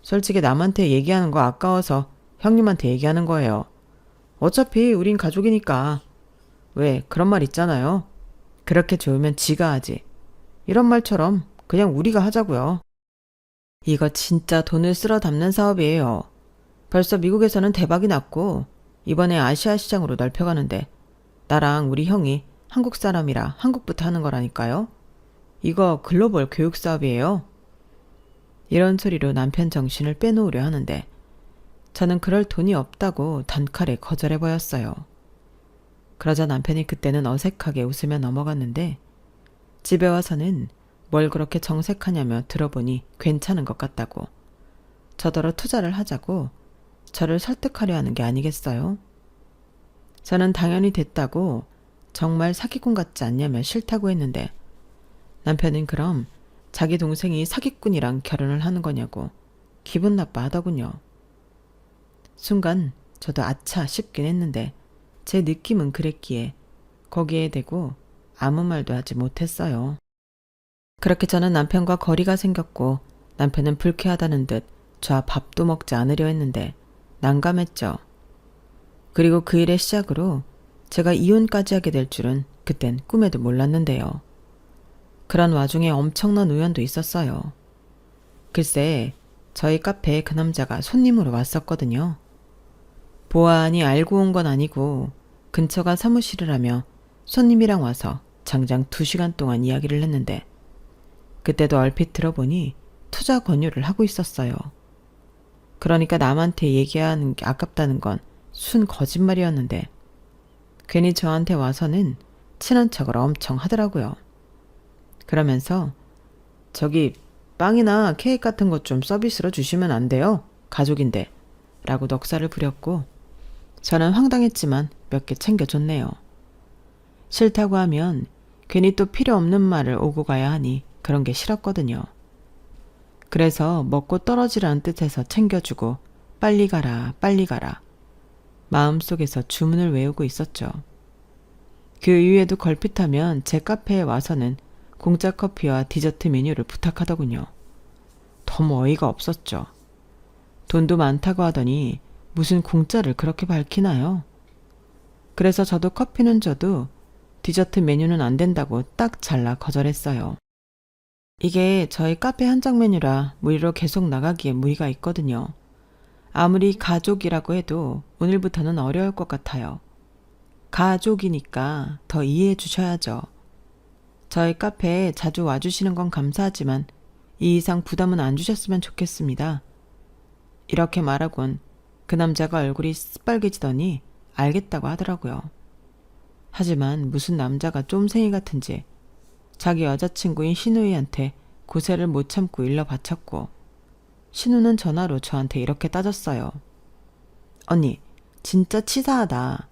솔직히 남한테 얘기하는 거 아까워서 형님한테 얘기하는 거예요. 어차피 우린 가족이니까. 왜 그런 말 있잖아요. 그렇게 좋으면 지가 하지. 이런 말처럼 그냥 우리가 하자고요. 이거 진짜 돈을 쓸어 담는 사업이에요. 벌써 미국에서는 대박이 났고 이번에 아시아 시장으로 넓혀가는데 나랑 우리 형이 한국 사람이라 한국부터 하는 거라니까요. 이거 글로벌 교육 사업이에요. 이런 소리로 남편 정신을 빼놓으려 하는데 저는 그럴 돈이 없다고 단칼에 거절해 보였어요. 그러자 남편이 그때는 어색하게 웃으며 넘어갔는데 집에 와서는 뭘 그렇게 정색하냐며 들어보니 괜찮은 것 같다고 저더러 투자를 하자고 저를 설득하려 하는 게 아니겠어요? 저는 당연히 됐다고 정말 사기꾼 같지 않냐며 싫다고 했는데 남편은 그럼 자기 동생이 사기꾼이랑 결혼을 하는 거냐고 기분 나빠하더군요. 순간 저도 아차 싶긴 했는데 제 느낌은 그랬기에 거기에 대고 아무 말도 하지 못했어요. 그렇게 저는 남편과 거리가 생겼고 남편은 불쾌하다는 듯 저와 밥도 먹지 않으려 했는데 난감했죠. 그리고 그 일의 시작으로 제가 이혼까지 하게 될 줄은 그땐 꿈에도 몰랐는데요. 그런 와중에 엄청난 우연도 있었어요. 글쎄, 저희 카페에 그 남자가 손님으로 왔었거든요. 보아하니 알고 온 건 아니고 근처가 사무실이라며 손님이랑 와서 장장 2시간 동안 이야기를 했는데 그때도 얼핏 들어보니 투자 권유를 하고 있었어요. 그러니까 남한테 얘기하는 게 아깝다는 건 순 거짓말이었는데 괜히 저한테 와서는 친한 척을 엄청 하더라고요. 그러면서 저기 빵이나 케이크 같은 것 좀 서비스로 주시면 안 돼요? 가족인데 라고 넋살을 부렸고 저는 황당했지만 몇 개 챙겨줬네요. 싫다고 하면 괜히 또 필요 없는 말을 오고 가야 하니 그런 게 싫었거든요. 그래서 먹고 떨어지라는 뜻에서 챙겨주고 빨리 가라 빨리 가라 마음속에서 주문을 외우고 있었죠. 그 이후에도 걸핏하면 제 카페에 와서는 공짜 커피와 디저트 메뉴를 부탁하더군요. 너무 어이가 없었죠. 돈도 많다고 하더니 무슨 공짜를 그렇게 밝히나요? 그래서 저도 커피는 줘도 디저트 메뉴는 안 된다고 딱 잘라 거절했어요. 이게 저희 카페 한정 메뉴라 무리로 계속 나가기에 무리가 있거든요. 아무리 가족이라고 해도 오늘부터는 어려울 것 같아요. 가족이니까 더 이해해 주셔야죠. 저희 카페에 자주 와주시는 건 감사하지만 이 이상 부담은 안 주셨으면 좋겠습니다. 이렇게 말하곤 그 남자가 얼굴이 새빨개지더니 알겠다고 하더라고요. 하지만 무슨 남자가 쫌생이 같은지 자기 여자친구인 신우이한테 고세를 못 참고 일러 바쳤고 신우는 전화로 저한테 이렇게 따졌어요. 언니, 진짜 치사하다.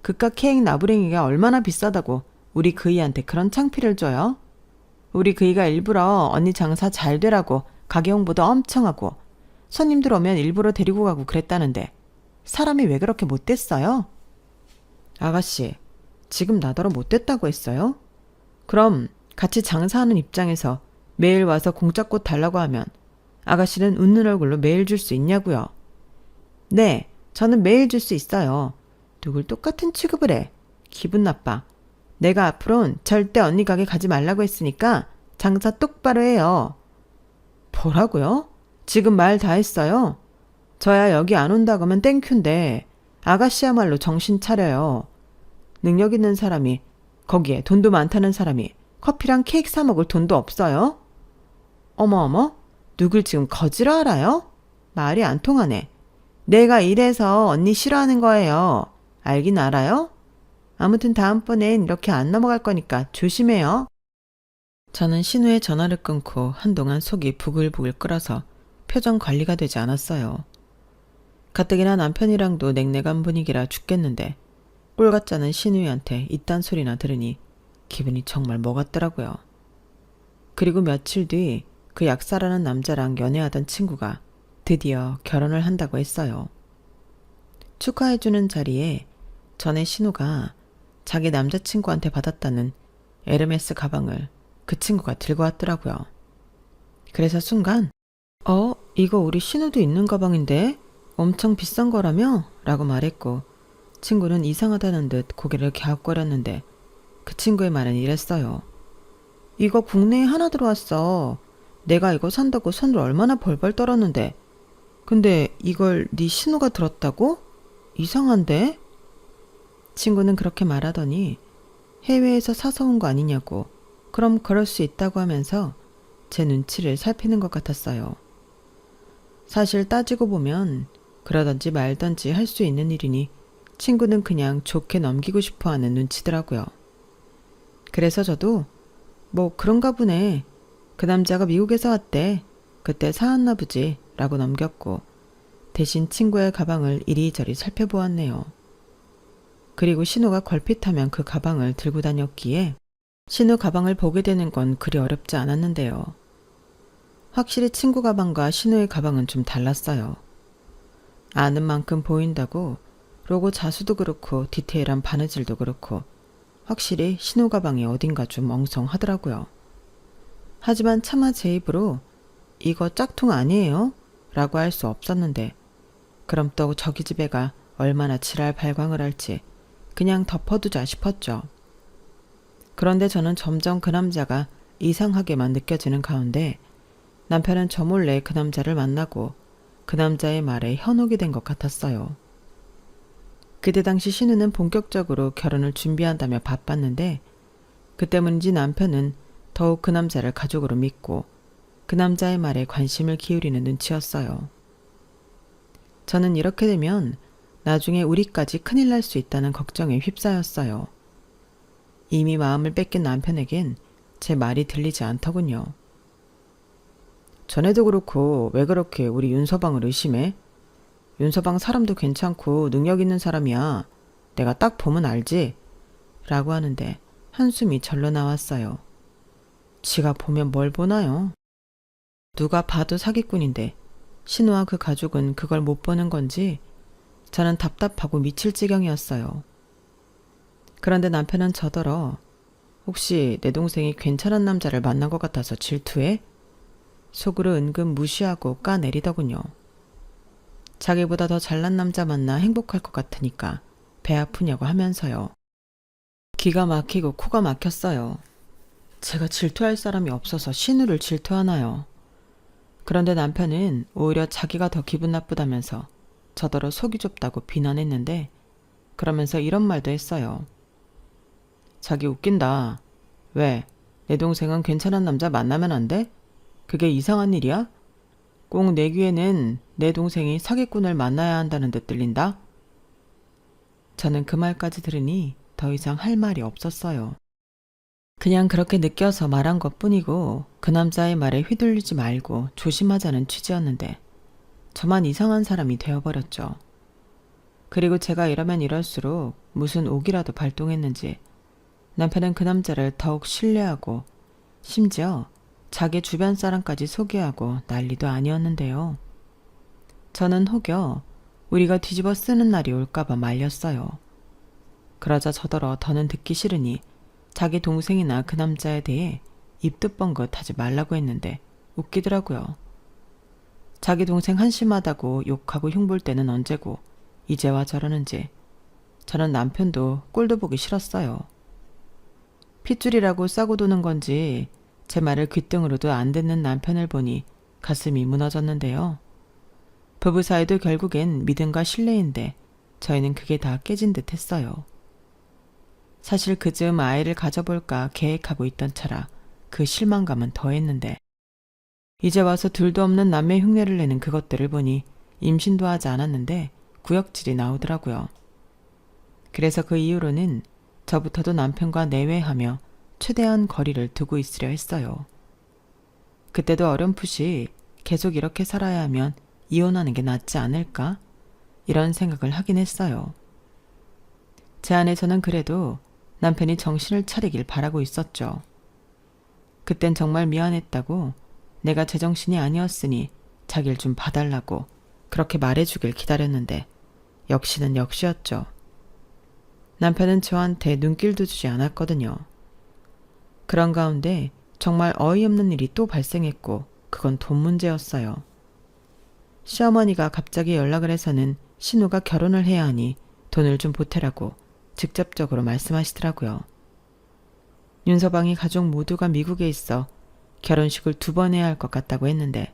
그깟 케이크 나부랭이가 얼마나 비싸다고 우리 그이한테 그런 창피를 줘요? 우리 그이가 일부러 언니 장사 잘 되라고 가게 홍보도 엄청 하고 손님들 오면 일부러 데리고 가고 그랬다는데 사람이 왜 그렇게 못됐어요? 아가씨, 지금 나더러 못됐다고 했어요? 그럼 같이 장사하는 입장에서 매일 와서 공짜꽃 달라고 하면 아가씨는 웃는 얼굴로 매일 줄 수 있냐고요? 네, 저는 매일 줄 수 있어요. 누굴 똑같은 취급을 해. 기분 나빠. 내가 앞으론 절대 언니 가게 가지 말라고 했으니까 장사 똑바로 해요. 뭐라고요? 지금 말 다 했어요? 저야 여기 안 온다고 하면 땡큐인데 아가씨야말로 정신 차려요. 능력 있는 사람이 거기에 돈도 많다는 사람이 커피랑 케이크 사 먹을 돈도 없어요? 어머어머? 누굴 지금 거지로 알아요? 말이 안 통하네. 내가 이래서 언니 싫어하는 거예요. 알긴 알아요? 아무튼 다음번엔 이렇게 안 넘어갈 거니까 조심해요. 저는 신우의 전화를 끊고 한동안 속이 부글부글 끓어서 표정 관리가 되지 않았어요. 가뜩이나 남편이랑도 냉랭한 분위기라 죽겠는데 꼴같자는 신우이한테 이딴 소리나 들으니 기분이 정말 뭐 같더라고요. 그리고 며칠 뒤 그 약사라는 남자랑 연애하던 친구가 드디어 결혼을 한다고 했어요. 축하해주는 자리에 전에 신우가 자기 남자친구한테 받았다는 에르메스 가방을 그 친구가 들고 왔더라고요. 그래서 순간 이거 우리 신우도 있는 가방인데 엄청 비싼 거라며? 라고 말했고 친구는 이상하다는 듯 고개를 갸웃거렸는데 그 친구의 말은 이랬어요. 이거 국내에 하나 들어왔어. 내가 이거 산다고 손을 얼마나 벌벌 떨었는데 근데 이걸 네 신우가 들었다고? 이상한데? 친구는 그렇게 말하더니 해외에서 사서 온 거 아니냐고 그럼 그럴 수 있다고 하면서 제 눈치를 살피는 것 같았어요. 사실 따지고 보면 그러던지 말던지 할 수 있는 일이니 친구는 그냥 좋게 넘기고 싶어 하는 눈치더라고요. 그래서 저도 뭐 그런가 보네. 그 남자가 미국에서 왔대. 그때 사왔나 보지 라고 넘겼고 대신 친구의 가방을 이리저리 살펴보았네요. 그리고 신우가 걸핏하면 그 가방을 들고 다녔기에 신우 가방을 보게 되는 건 그리 어렵지 않았는데요. 확실히 친구 가방과 신우의 가방은 좀 달랐어요. 아는 만큼 보인다고 로고 자수도 그렇고 디테일한 바느질도 그렇고 확실히 신우 가방이 어딘가 좀 엉성하더라고요. 하지만 차마 제 입으로 이거 짝퉁 아니에요? 라고 할 수 없었는데 그럼 또 저기 집애가 얼마나 지랄 발광을 할지 그냥 덮어두자 싶었죠. 그런데 저는 점점 그 남자가 이상하게만 느껴지는 가운데 남편은 저 몰래 그 남자를 만나고 그 남자의 말에 현혹이 된 것 같았어요. 그때 당시 신우는 본격적으로 결혼을 준비한다며 바빴는데 그 때문인지 남편은 더욱 그 남자를 가족으로 믿고 그 남자의 말에 관심을 기울이는 눈치였어요. 저는 이렇게 되면 나중에 우리까지 큰일 날 수 있다는 걱정에 휩싸였어요. 이미 마음을 뺏긴 남편에겐 제 말이 들리지 않더군요. 전에도 그렇고 왜 그렇게 우리 윤서방을 의심해? 윤서방 사람도 괜찮고 능력 있는 사람이야. 내가 딱 보면 알지? 라고 하는데 한숨이 절로 나왔어요. 지가 보면 뭘 보나요? 누가 봐도 사기꾼인데 신우와 그 가족은 그걸 못 보는 건지 저는 답답하고 미칠 지경이었어요. 그런데 남편은 저더러 혹시 내 동생이 괜찮은 남자를 만난 것 같아서 질투해? 속으로 은근 무시하고 까내리더군요. 자기보다 더 잘난 남자 만나 행복할 것 같으니까 배 아프냐고 하면서요. 기가 막히고 코가 막혔어요. 제가 질투할 사람이 없어서 신우를 질투하나요? 그런데 남편은 오히려 자기가 더 기분 나쁘다면서 저더러 속이 좁다고 비난했는데 그러면서 이런 말도 했어요. 자기 웃긴다. 왜? 내 동생은 괜찮은 남자 만나면 안 돼? 그게 이상한 일이야? 꼭 내 귀에는 내 동생이 사기꾼을 만나야 한다는 데 들린다? 저는 그 말까지 들으니 더 이상 할 말이 없었어요. 그냥 그렇게 느껴서 말한 것뿐이고 그 남자의 말에 휘둘리지 말고 조심하자는 취지였는데 저만 이상한 사람이 되어버렸죠. 그리고 제가 이러면 이럴수록 무슨 옥이라도 발동했는지 남편은 그 남자를 더욱 신뢰하고 심지어 자기 주변 사람까지 소개하고 난리도 아니었는데요. 저는 혹여 우리가 뒤집어 쓰는 날이 올까봐 말렸어요. 그러자 저더러 더는 듣기 싫으니 자기 동생이나 그 남자에 대해 입도 뻥긋 하지 말라고 했는데 웃기더라고요. 자기 동생 한심하다고 욕하고 흉볼 때는 언제고 이제와 저러는지 저는 남편도 꼴도 보기 싫었어요. 핏줄이라고 싸고 도는 건지 제 말을 귓등으로도 안 듣는 남편을 보니 가슴이 무너졌는데요. 부부 사이도 결국엔 믿음과 신뢰인데 저희는 그게 다 깨진 듯 했어요. 사실 그즈음 아이를 가져볼까 계획하고 있던 차라 그 실망감은 더했는데 이제 와서 둘도 없는 남매 흉내를 내는 그것들을 보니 임신도 하지 않았는데 구역질이 나오더라고요. 그래서 그 이후로는 저부터도 남편과 내외하며 최대한 거리를 두고 있으려 했어요. 그때도 어렴풋이 계속 이렇게 살아야 하면 이혼하는 게 낫지 않을까? 이런 생각을 하긴 했어요. 제 안에서는 그래도 남편이 정신을 차리길 바라고 있었죠. 그땐 정말 미안했다고 내가 제정신이 아니었으니 자기를 좀 봐달라고 그렇게 말해주길 기다렸는데 역시는 역시였죠. 남편은 저한테 눈길도 주지 않았거든요. 그런 가운데 정말 어이없는 일이 또 발생했고 그건 돈 문제였어요. 시어머니가 갑자기 연락을 해서는 신우가 결혼을 해야 하니 돈을 좀 보태라고 직접적으로 말씀하시더라고요. 윤서방이 가족 모두가 미국에 있어 결혼식을 2번 해야 할 것 같다고 했는데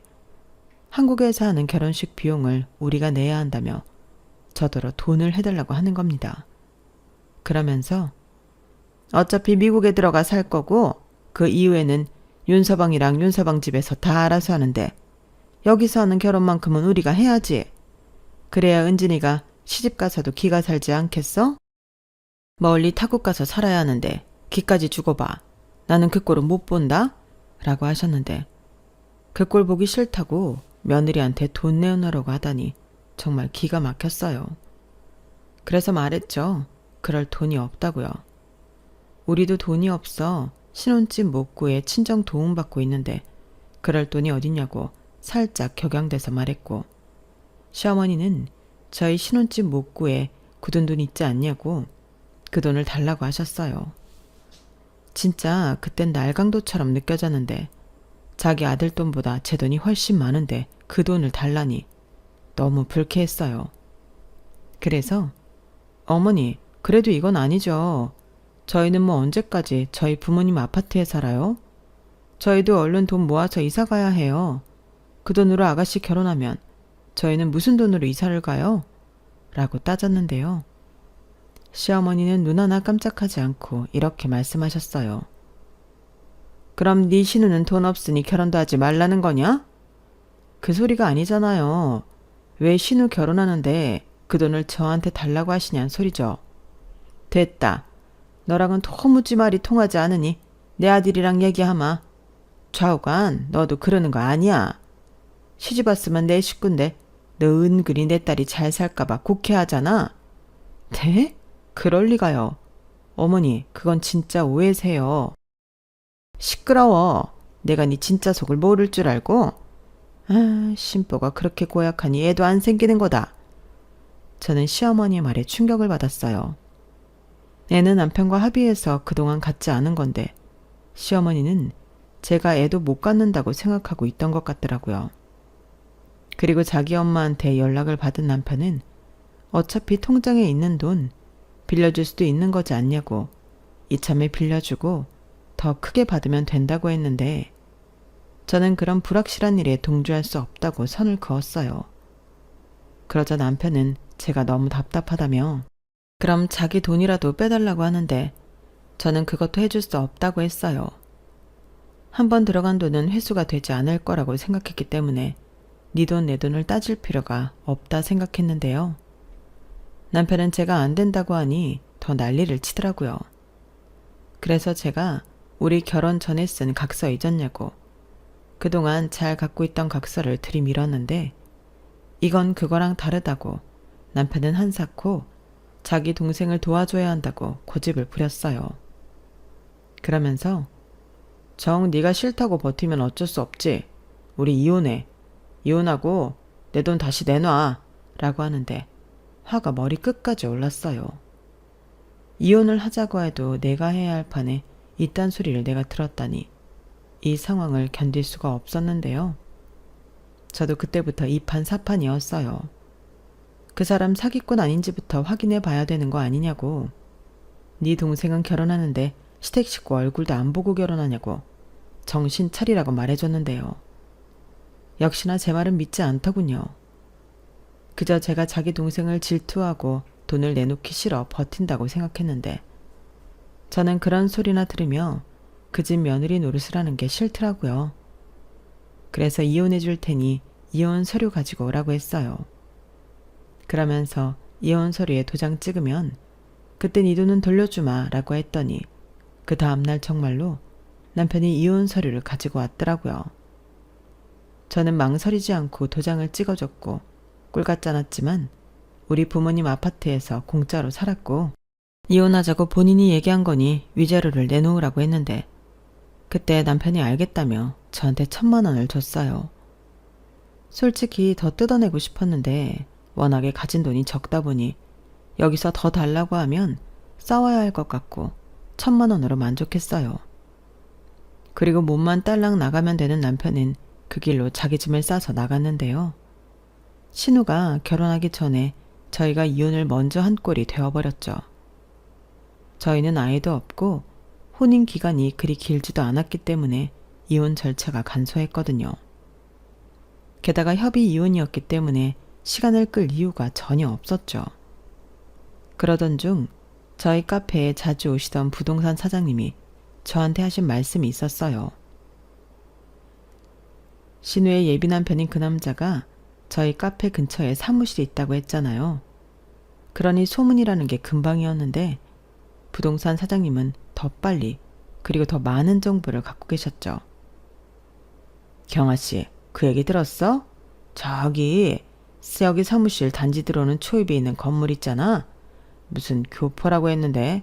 한국에서 하는 결혼식 비용을 우리가 내야 한다며 저더러 돈을 해달라고 하는 겁니다. 그러면서 어차피 미국에 들어가 살 거고 그 이후에는 윤서방이랑 윤서방 집에서 다 알아서 하는데 여기서 하는 결혼만큼은 우리가 해야지. 그래야 은진이가 시집 가서도 기가 살지 않겠어? 멀리 타국 가서 살아야 하는데 기까지 주고 봐. 나는 그 꼴은 못 본다? 라고 하셨는데 그 꼴 보기 싫다고 며느리한테 돈 내어놓으라고 하다니 정말 기가 막혔어요. 그래서 말했죠. 그럴 돈이 없다고요. 우리도 돈이 없어 신혼집 못 구해 친정 도움받고 있는데 그럴 돈이 어딨냐고 살짝 격양돼서 말했고 시어머니는 저희 신혼집 못 구해 굳은 돈 있지 않냐고 그 돈을 달라고 하셨어요. 진짜 그땐 날강도처럼 느껴졌는데 자기 아들 돈보다 제 돈이 훨씬 많은데 그 돈을 달라니 너무 불쾌했어요. 그래서 어머니, 그래도 이건 아니죠. 저희는 뭐 언제까지 저희 부모님 아파트에 살아요? 저희도 얼른 돈 모아서 이사 가야 해요. 그 돈으로 아가씨 결혼하면 저희는 무슨 돈으로 이사를 가요? 라고 따졌는데요. 시어머니는 눈 하나 깜짝하지 않고 이렇게 말씀하셨어요. 그럼 네 신우는 돈 없으니 결혼도 하지 말라는 거냐? 그 소리가 아니잖아요. 왜 신우 결혼하는데 그 돈을 저한테 달라고 하시냐는 소리죠. 됐다. 너랑은 도무지 말이 통하지 않으니 내 아들이랑 얘기하마. 좌우간 너도 그러는 거 아니야. 시집 왔으면 내 식구인데 너 은근히 내 딸이 잘 살까봐 국회하잖아. 네? 그럴 리가요. 어머니, 그건 진짜 오해세요. 시끄러워. 내가 네 진짜 속을 모를 줄 알고? 아, 신보가 그렇게 고약하니 애도 안 생기는 거다. 저는 시어머니의 말에 충격을 받았어요. 애는 남편과 합의해서 그동안 갖지 않은 건데 시어머니는 제가 애도 못 갖는다고 생각하고 있던 것 같더라고요. 그리고 자기 엄마한테 연락을 받은 남편은 어차피 통장에 있는 돈 빌려줄 수도 있는 거지 않냐고 이참에 빌려주고 더 크게 받으면 된다고 했는데 저는 그런 불확실한 일에 동조할 수 없다고 선을 그었어요. 그러자 남편은 제가 너무 답답하다며 그럼 자기 돈이라도 빼달라고 하는데 저는 그것도 해줄 수 없다고 했어요. 한번 들어간 돈은 회수가 되지 않을 거라고 생각했기 때문에 네 돈 내 돈을 따질 필요가 없다 생각했는데요. 남편은 제가 안 된다고 하니 더 난리를 치더라고요. 그래서 제가 우리 결혼 전에 쓴 각서 잊었냐고 그동안 잘 갖고 있던 각서를 들이밀었는데 이건 그거랑 다르다고 남편은 한사코 자기 동생을 도와줘야 한다고 고집을 부렸어요. 그러면서 정 네가 싫다고 버티면 어쩔 수 없지. 우리 이혼해. 이혼하고 내 돈 다시 내놔. 라고 하는데 화가 머리 끝까지 올랐어요. 이혼을 하자고 해도 내가 해야 할 판에 이딴 소리를 내가 들었다니 이 상황을 견딜 수가 없었는데요. 저도 그때부터 이판사판이었어요. 그 사람 사기꾼 아닌지부터 확인해 봐야 되는 거 아니냐고. 네 동생은 결혼하는데 시댁 식구 얼굴도 안 보고 결혼하냐고 정신 차리라고 말해줬는데요. 역시나 제 말은 믿지 않더군요. 그저 제가 자기 동생을 질투하고 돈을 내놓기 싫어 버틴다고 생각했는데 저는 그런 소리나 들으며 그 집 며느리 노릇을 하는 게 싫더라고요. 그래서 이혼해 줄 테니 이혼 서류 가지고 오라고 했어요. 그러면서 이혼 서류에 도장 찍으면 그때 네 돈은 돌려주마 라고 했더니 그 다음날 정말로 남편이 이혼 서류를 가지고 왔더라고요. 저는 망설이지 않고 도장을 찍어줬고 꿀같잖았지만 우리 부모님 아파트에서 공짜로 살았고 이혼하자고 본인이 얘기한 거니 위자료를 내놓으라고 했는데 그때 남편이 알겠다며 저한테 1,000만 원을 줬어요. 솔직히 더 뜯어내고 싶었는데 워낙에 가진 돈이 적다 보니 여기서 더 달라고 하면 싸워야 할 것 같고 1,000만 원으로 만족했어요. 그리고 몸만 딸랑 나가면 되는 남편은 그 길로 자기 짐을 싸서 나갔는데요. 신우가 결혼하기 전에 저희가 이혼을 먼저 한 꼴이 되어버렸죠. 저희는 아이도 없고 혼인 기간이 그리 길지도 않았기 때문에 이혼 절차가 간소했거든요. 게다가 협의 이혼이었기 때문에 시간을 끌 이유가 전혀 없었죠. 그러던 중 저희 카페에 자주 오시던 부동산 사장님이 저한테 하신 말씀이 있었어요. 신우의 예비 남편인 그 남자가 저희 카페 근처에 사무실이 있다고 했잖아요. 그러니 소문이라는 게 금방이었는데 부동산 사장님은 더 빨리 그리고 더 많은 정보를 갖고 계셨죠. 경아씨, 그 얘기 들었어? 저기 여기 사무실 단지 들어오는 초입에 있는 건물 있잖아. 무슨 교포라고 했는데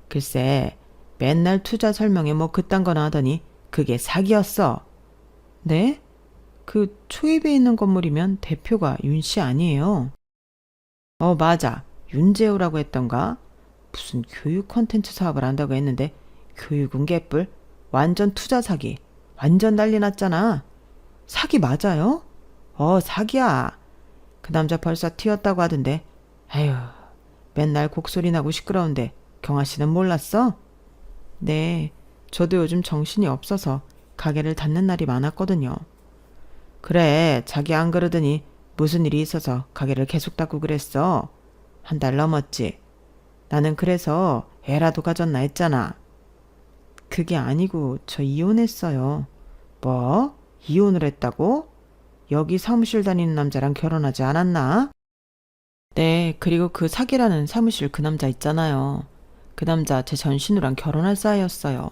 글쎄 맨날 투자 설명에 뭐 그딴 거나 하더니 그게 사기였어. 네? 그 초입에 있는 건물이면 대표가 윤씨 아니에요? 맞아. 윤재호라고 했던가? 무슨 교육 콘텐츠 사업을 한다고 했는데 교육은 개뿔? 완전 투자 사기. 완전 난리 났잖아. 사기 맞아요? 사기야. 그 남자 벌써 튀었다고 하던데 에휴, 맨날 곡소리 나고 시끄러운데 경아 씨는 몰랐어? 네, 저도 요즘 정신이 없어서 가게를 닫는 날이 많았거든요. 그래, 자기 안 그러더니 무슨 일이 있어서 가게를 계속 닫고 그랬어. 한 달 넘었지. 나는 그래서 애라도 가졌나 했잖아. 그게 아니고 저 이혼했어요. 뭐? 이혼을 했다고? 여기 사무실 다니는 남자랑 결혼하지 않았나? 네, 그리고 그 사기라는 사무실 그 남자 있잖아요. 그 남자 제 전신우랑 결혼할 사이였어요.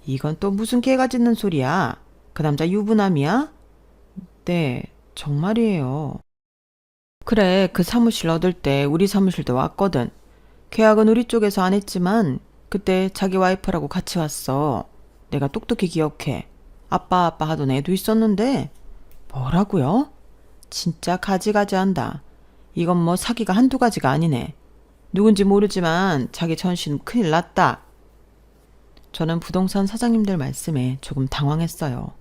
이건 또 무슨 개가 짖는 소리야? 그 남자 유부남이야? 네, 정말이에요. 그래, 그 사무실 얻을 때 우리 사무실도 왔거든. 계약은 우리 쪽에서 안 했지만 그때 자기 와이프라고 같이 왔어. 내가 똑똑히 기억해. 아빠 하던 애도 있었는데. 뭐라고요? 진짜 가지가지 한다. 이건 뭐 사기가 한두 가지가 아니네. 누군지 모르지만 자기 전신 큰일 났다. 저는 부동산 사장님들 말씀에 조금 당황했어요.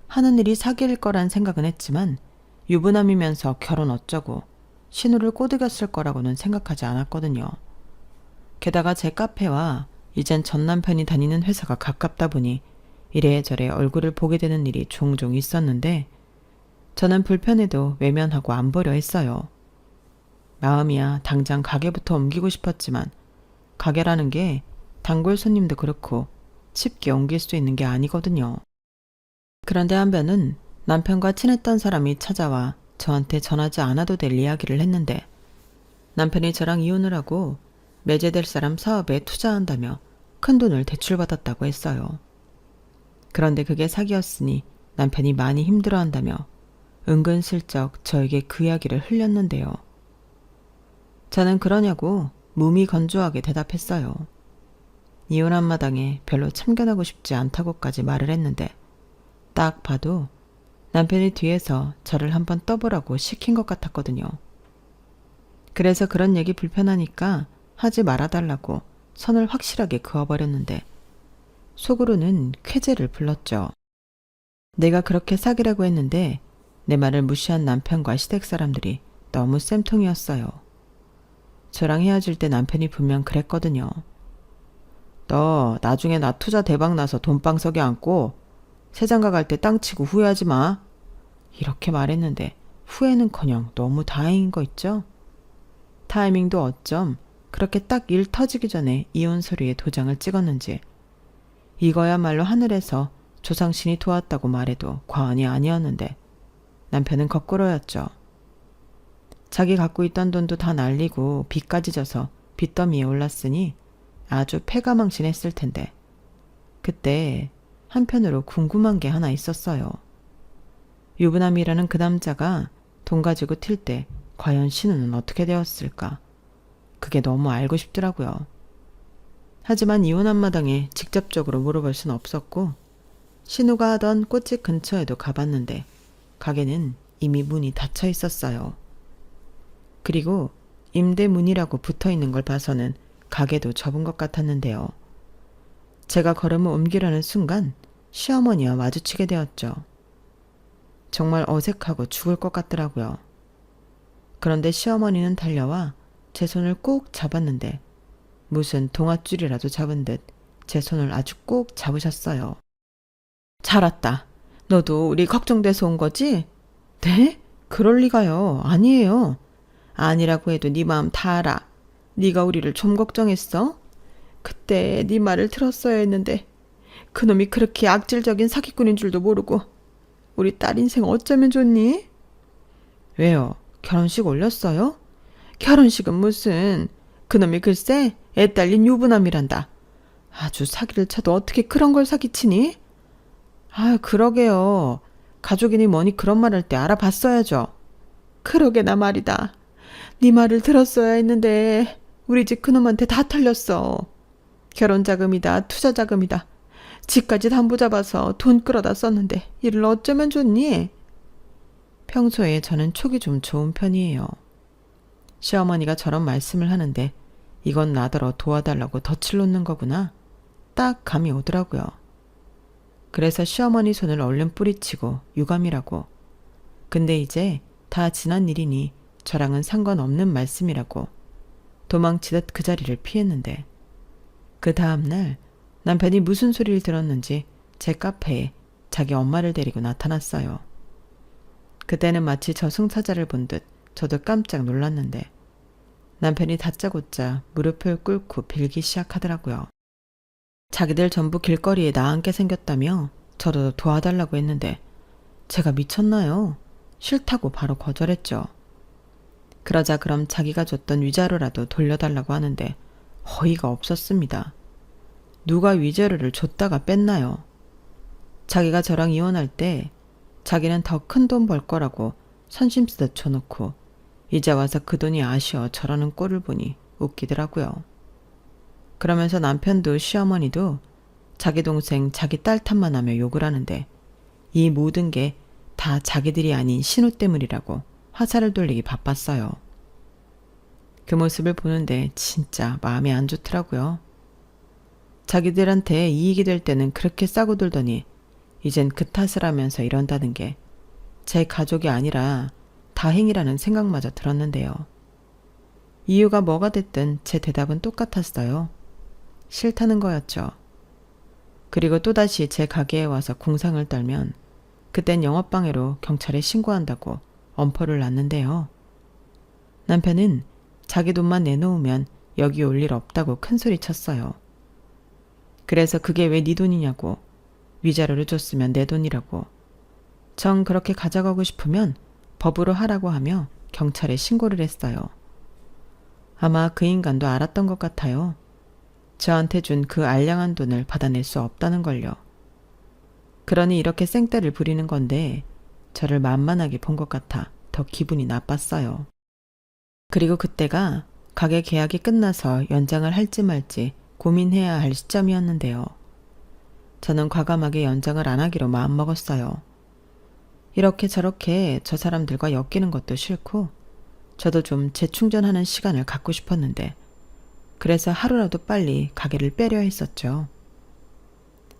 하는 일이 사기일 거란 생각은 했지만 유부남이면서 결혼 어쩌고 신우를 꼬드겼을 거라고는 생각하지 않았거든요. 게다가 제 카페와 이젠 전 남편이 다니는 회사가 가깝다 보니 이래저래 얼굴을 보게 되는 일이 종종 있었는데 저는 불편해도 외면하고 안 보려 했어요. 마음이야 당장 가게부터 옮기고 싶었지만 가게라는 게 단골 손님도 그렇고 쉽게 옮길 수 있는 게 아니거든요. 그런데 한편은 남편과 친했던 사람이 찾아와 저한테 전하지 않아도 될 이야기를 했는데 남편이 저랑 이혼을 하고 매제될 사람 사업에 투자한다며 큰돈을 대출받았다고 했어요. 그런데 그게 사기였으니 남편이 많이 힘들어한다며 은근슬쩍 저에게 그 이야기를 흘렸는데요. 저는 그러냐고 무미건조하게 대답했어요. 이혼한 마당에 별로 참견하고 싶지 않다고까지 말을 했는데 딱 봐도 남편이 뒤에서 저를 한번 떠보라고 시킨 것 같았거든요. 그래서 그런 얘기 불편하니까 하지 말아달라고 선을 확실하게 그어버렸는데 속으로는 쾌재를 불렀죠. 내가 그렇게 사귀라고 했는데 내 말을 무시한 남편과 시댁 사람들이 너무 쌤통이었어요. 저랑 헤어질 때 남편이 분명 그랬거든요. 너 나중에 나 투자 대박 나서 돈방석에 앉고 세장가 갈 때 땅 치고 후회하지 마. 이렇게 말했는데 후회는커녕 너무 다행인 거 있죠? 타이밍도 어쩜 그렇게 딱 일 터지기 전에 이혼 서류에 도장을 찍었는지 이거야말로 하늘에서 조상신이 도왔다고 말해도 과언이 아니었는데 남편은 거꾸로였죠. 자기 갖고 있던 돈도 다 날리고 빚까지 져서 빚더미에 올랐으니 아주 패가망신했을 텐데 그때 한편으로 궁금한 게 하나 있었어요. 유부남이라는 그 남자가 돈 가지고 튈 때 과연 신우는 어떻게 되었을까? 그게 너무 알고 싶더라고요. 하지만 이혼한 마당에 직접적으로 물어볼 순 없었고 신우가 하던 꽃집 근처에도 가봤는데 가게는 이미 문이 닫혀 있었어요. 그리고 임대문이라고 붙어있는 걸 봐서는 가게도 접은 것 같았는데요. 제가 걸음을 옮기려는 순간 시어머니와 마주치게 되었죠. 정말 어색하고 죽을 것 같더라고요. 그런데 시어머니는 달려와 제 손을 꼭 잡았는데 무슨 동아줄이라도 잡은 듯 제 손을 아주 꼭 잡으셨어요. 잘 왔다. 너도 우리 걱정돼서 온 거지? 네? 그럴 리가요. 아니에요. 아니라고 해도 네 마음 다 알아. 네가 우리를 좀 걱정했어? 그때 네 말을 들었어야 했는데 그놈이 그렇게 악질적인 사기꾼인 줄도 모르고 우리 딸 인생 어쩌면 좋니? 왜요? 결혼식 올렸어요? 결혼식은 무슨 그놈이 글쎄 애 딸린 유부남이란다. 아주 사기를 쳐도 어떻게 그런 걸 사기치니? 아 그러게요. 가족이니 뭐니 그런 말 할 때 알아봤어야죠. 그러게나 말이다. 네 말을 들었어야 했는데 우리 집 그놈한테 다 털렸어. 결혼자금이다 투자자금이다. 집까지 담보 잡아서 돈 끌어다 썼는데 이를 어쩌면 좋니? 평소에 저는 촉이 좀 좋은 편이에요. 시어머니가 저런 말씀을 하는데 이건 나더러 도와달라고 덫을 놓는 거구나. 딱 감이 오더라고요. 그래서 시어머니 손을 얼른 뿌리치고 유감이라고. 근데 이제 다 지난 일이니 저랑은 상관없는 말씀이라고 도망치듯 그 자리를 피했는데 그 다음날 남편이 무슨 소리를 들었는지 제 카페에 자기 엄마를 데리고 나타났어요. 그때는 마치 저승사자를 본 듯 저도 깜짝 놀랐는데 남편이 다짜고짜 무릎을 꿇고 빌기 시작하더라고요. 자기들 전부 길거리에 나앉게 생겼다며 저도 도와달라고 했는데 제가 미쳤나요? 싫다고 바로 거절했죠. 그러자 그럼 자기가 줬던 위자료라도 돌려달라고 하는데 어이가 없었습니다. 누가 위자료를 줬다가 뺐나요? 자기가 저랑 이혼할 때 자기는 더 큰 돈 벌 거라고 선심 쓰듯 줘놓고 이제 와서 그 돈이 아쉬워 저러는 꼴을 보니 웃기더라고요. 그러면서 남편도 시어머니도 자기 동생 자기 딸 탓만 하며 욕을 하는데 이 모든 게 다 자기들이 아닌 신우 때문이라고 화살을 돌리기 바빴어요. 그 모습을 보는데 진짜 마음이 안 좋더라고요. 자기들한테 이익이 될 때는 그렇게 싸고 돌더니 이젠 그 탓을 하면서 이런다는 게 제 가족이 아니라 다행이라는 생각마저 들었는데요. 이유가 뭐가 됐든 제 대답은 똑같았어요. 싫다는 거였죠. 그리고 또다시 제 가게에 와서 공상을 떨면 그땐 영업방해로 경찰에 신고한다고 엄포를 놨는데요. 남편은 자기 돈만 내놓으면 여기 올 일 없다고 큰소리 쳤어요. 그래서 그게 왜 네 돈이냐고, 위자료를 줬으면 내 돈이라고, 정 그렇게 가져가고 싶으면 법으로 하라고 하며 경찰에 신고를 했어요. 아마 그 인간도 알았던 것 같아요. 저한테 준 그 알량한 돈을 받아낼 수 없다는 걸요. 그러니 이렇게 생떼를 부리는 건데 저를 만만하게 본 것 같아 더 기분이 나빴어요. 그리고 그때가 가게 계약이 끝나서 연장을 할지 말지 고민해야 할 시점이었는데요. 저는 과감하게 연장을 안 하기로 마음먹었어요. 이렇게 저렇게 저 사람들과 엮이는 것도 싫고 저도 좀 재충전하는 시간을 갖고 싶었는데 그래서 하루라도 빨리 가게를 빼려 했었죠.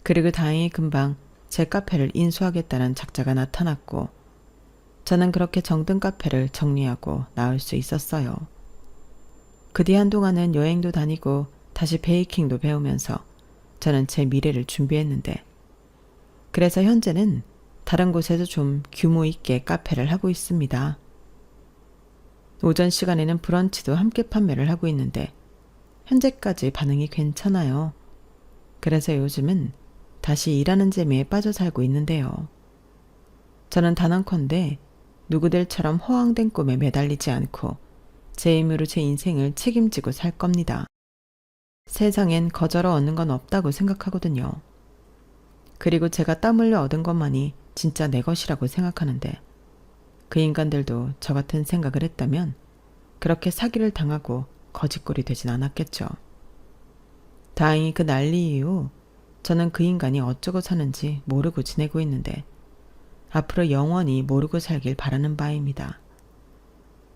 그리고 다행히 금방 제 카페를 인수하겠다는 작자가 나타났고 저는 그렇게 정든 카페를 정리하고 나올 수 있었어요. 그 뒤 한동안은 여행도 다니고 다시 베이킹도 배우면서 저는 제 미래를 준비했는데 그래서 현재는 다른 곳에서 좀 규모 있게 카페를 하고 있습니다. 오전 시간에는 브런치도 함께 판매를 하고 있는데 현재까지 반응이 괜찮아요. 그래서 요즘은 다시 일하는 재미에 빠져 살고 있는데요. 저는 단언컨대 누구들처럼 허황된 꿈에 매달리지 않고 제 힘으로 제 인생을 책임지고 살 겁니다. 세상엔 거저러 얻는 건 없다고 생각하거든요. 그리고 제가 땀 흘려 얻은 것만이 진짜 내 것이라고 생각하는데 그 인간들도 저 같은 생각을 했다면 그렇게 사기를 당하고 거짓골이 되진 않았겠죠. 다행히 그 난리 이후 저는 그 인간이 어쩌고 사는지 모르고 지내고 있는데 앞으로 영원히 모르고 살길 바라는 바입니다.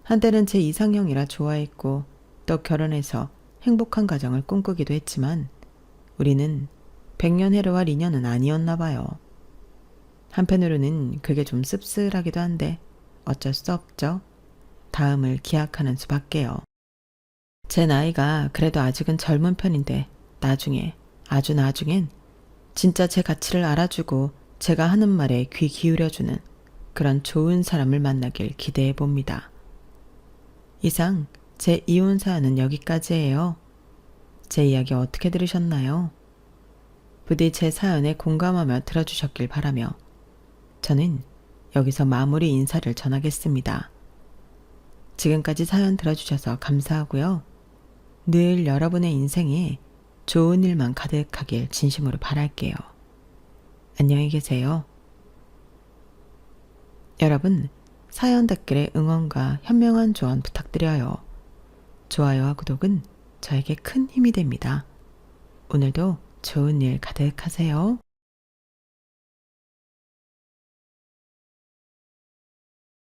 한때는 제 이상형이라 좋아했고 또 결혼해서 행복한 가정을 꿈꾸기도 했지만 우리는 백년해로와 인연은 아니었나 봐요. 한편으로는 그게 좀 씁쓸하기도 한데 어쩔 수 없죠. 다음을 기약하는 수밖에요. 제 나이가 그래도 아직은 젊은 편인데 나중에, 아주 나중엔 진짜 제 가치를 알아주고 제가 하는 말에 귀 기울여주는 그런 좋은 사람을 만나길 기대해 봅니다. 이상 제 이혼 사연은 여기까지예요. 제 이야기 어떻게 들으셨나요? 부디 제 사연에 공감하며 들어주셨길 바라며 저는 여기서 마무리 인사를 전하겠습니다. 지금까지 사연 들어주셔서 감사하고요. 늘 여러분의 인생에 좋은 일만 가득하길 진심으로 바랄게요. 안녕히 계세요. 여러분, 사연 댓글에 응원과 현명한 조언 부탁드려요. 좋아요와 구독은 저에게 큰 힘이 됩니다. 오늘도 좋은 일 가득하세요.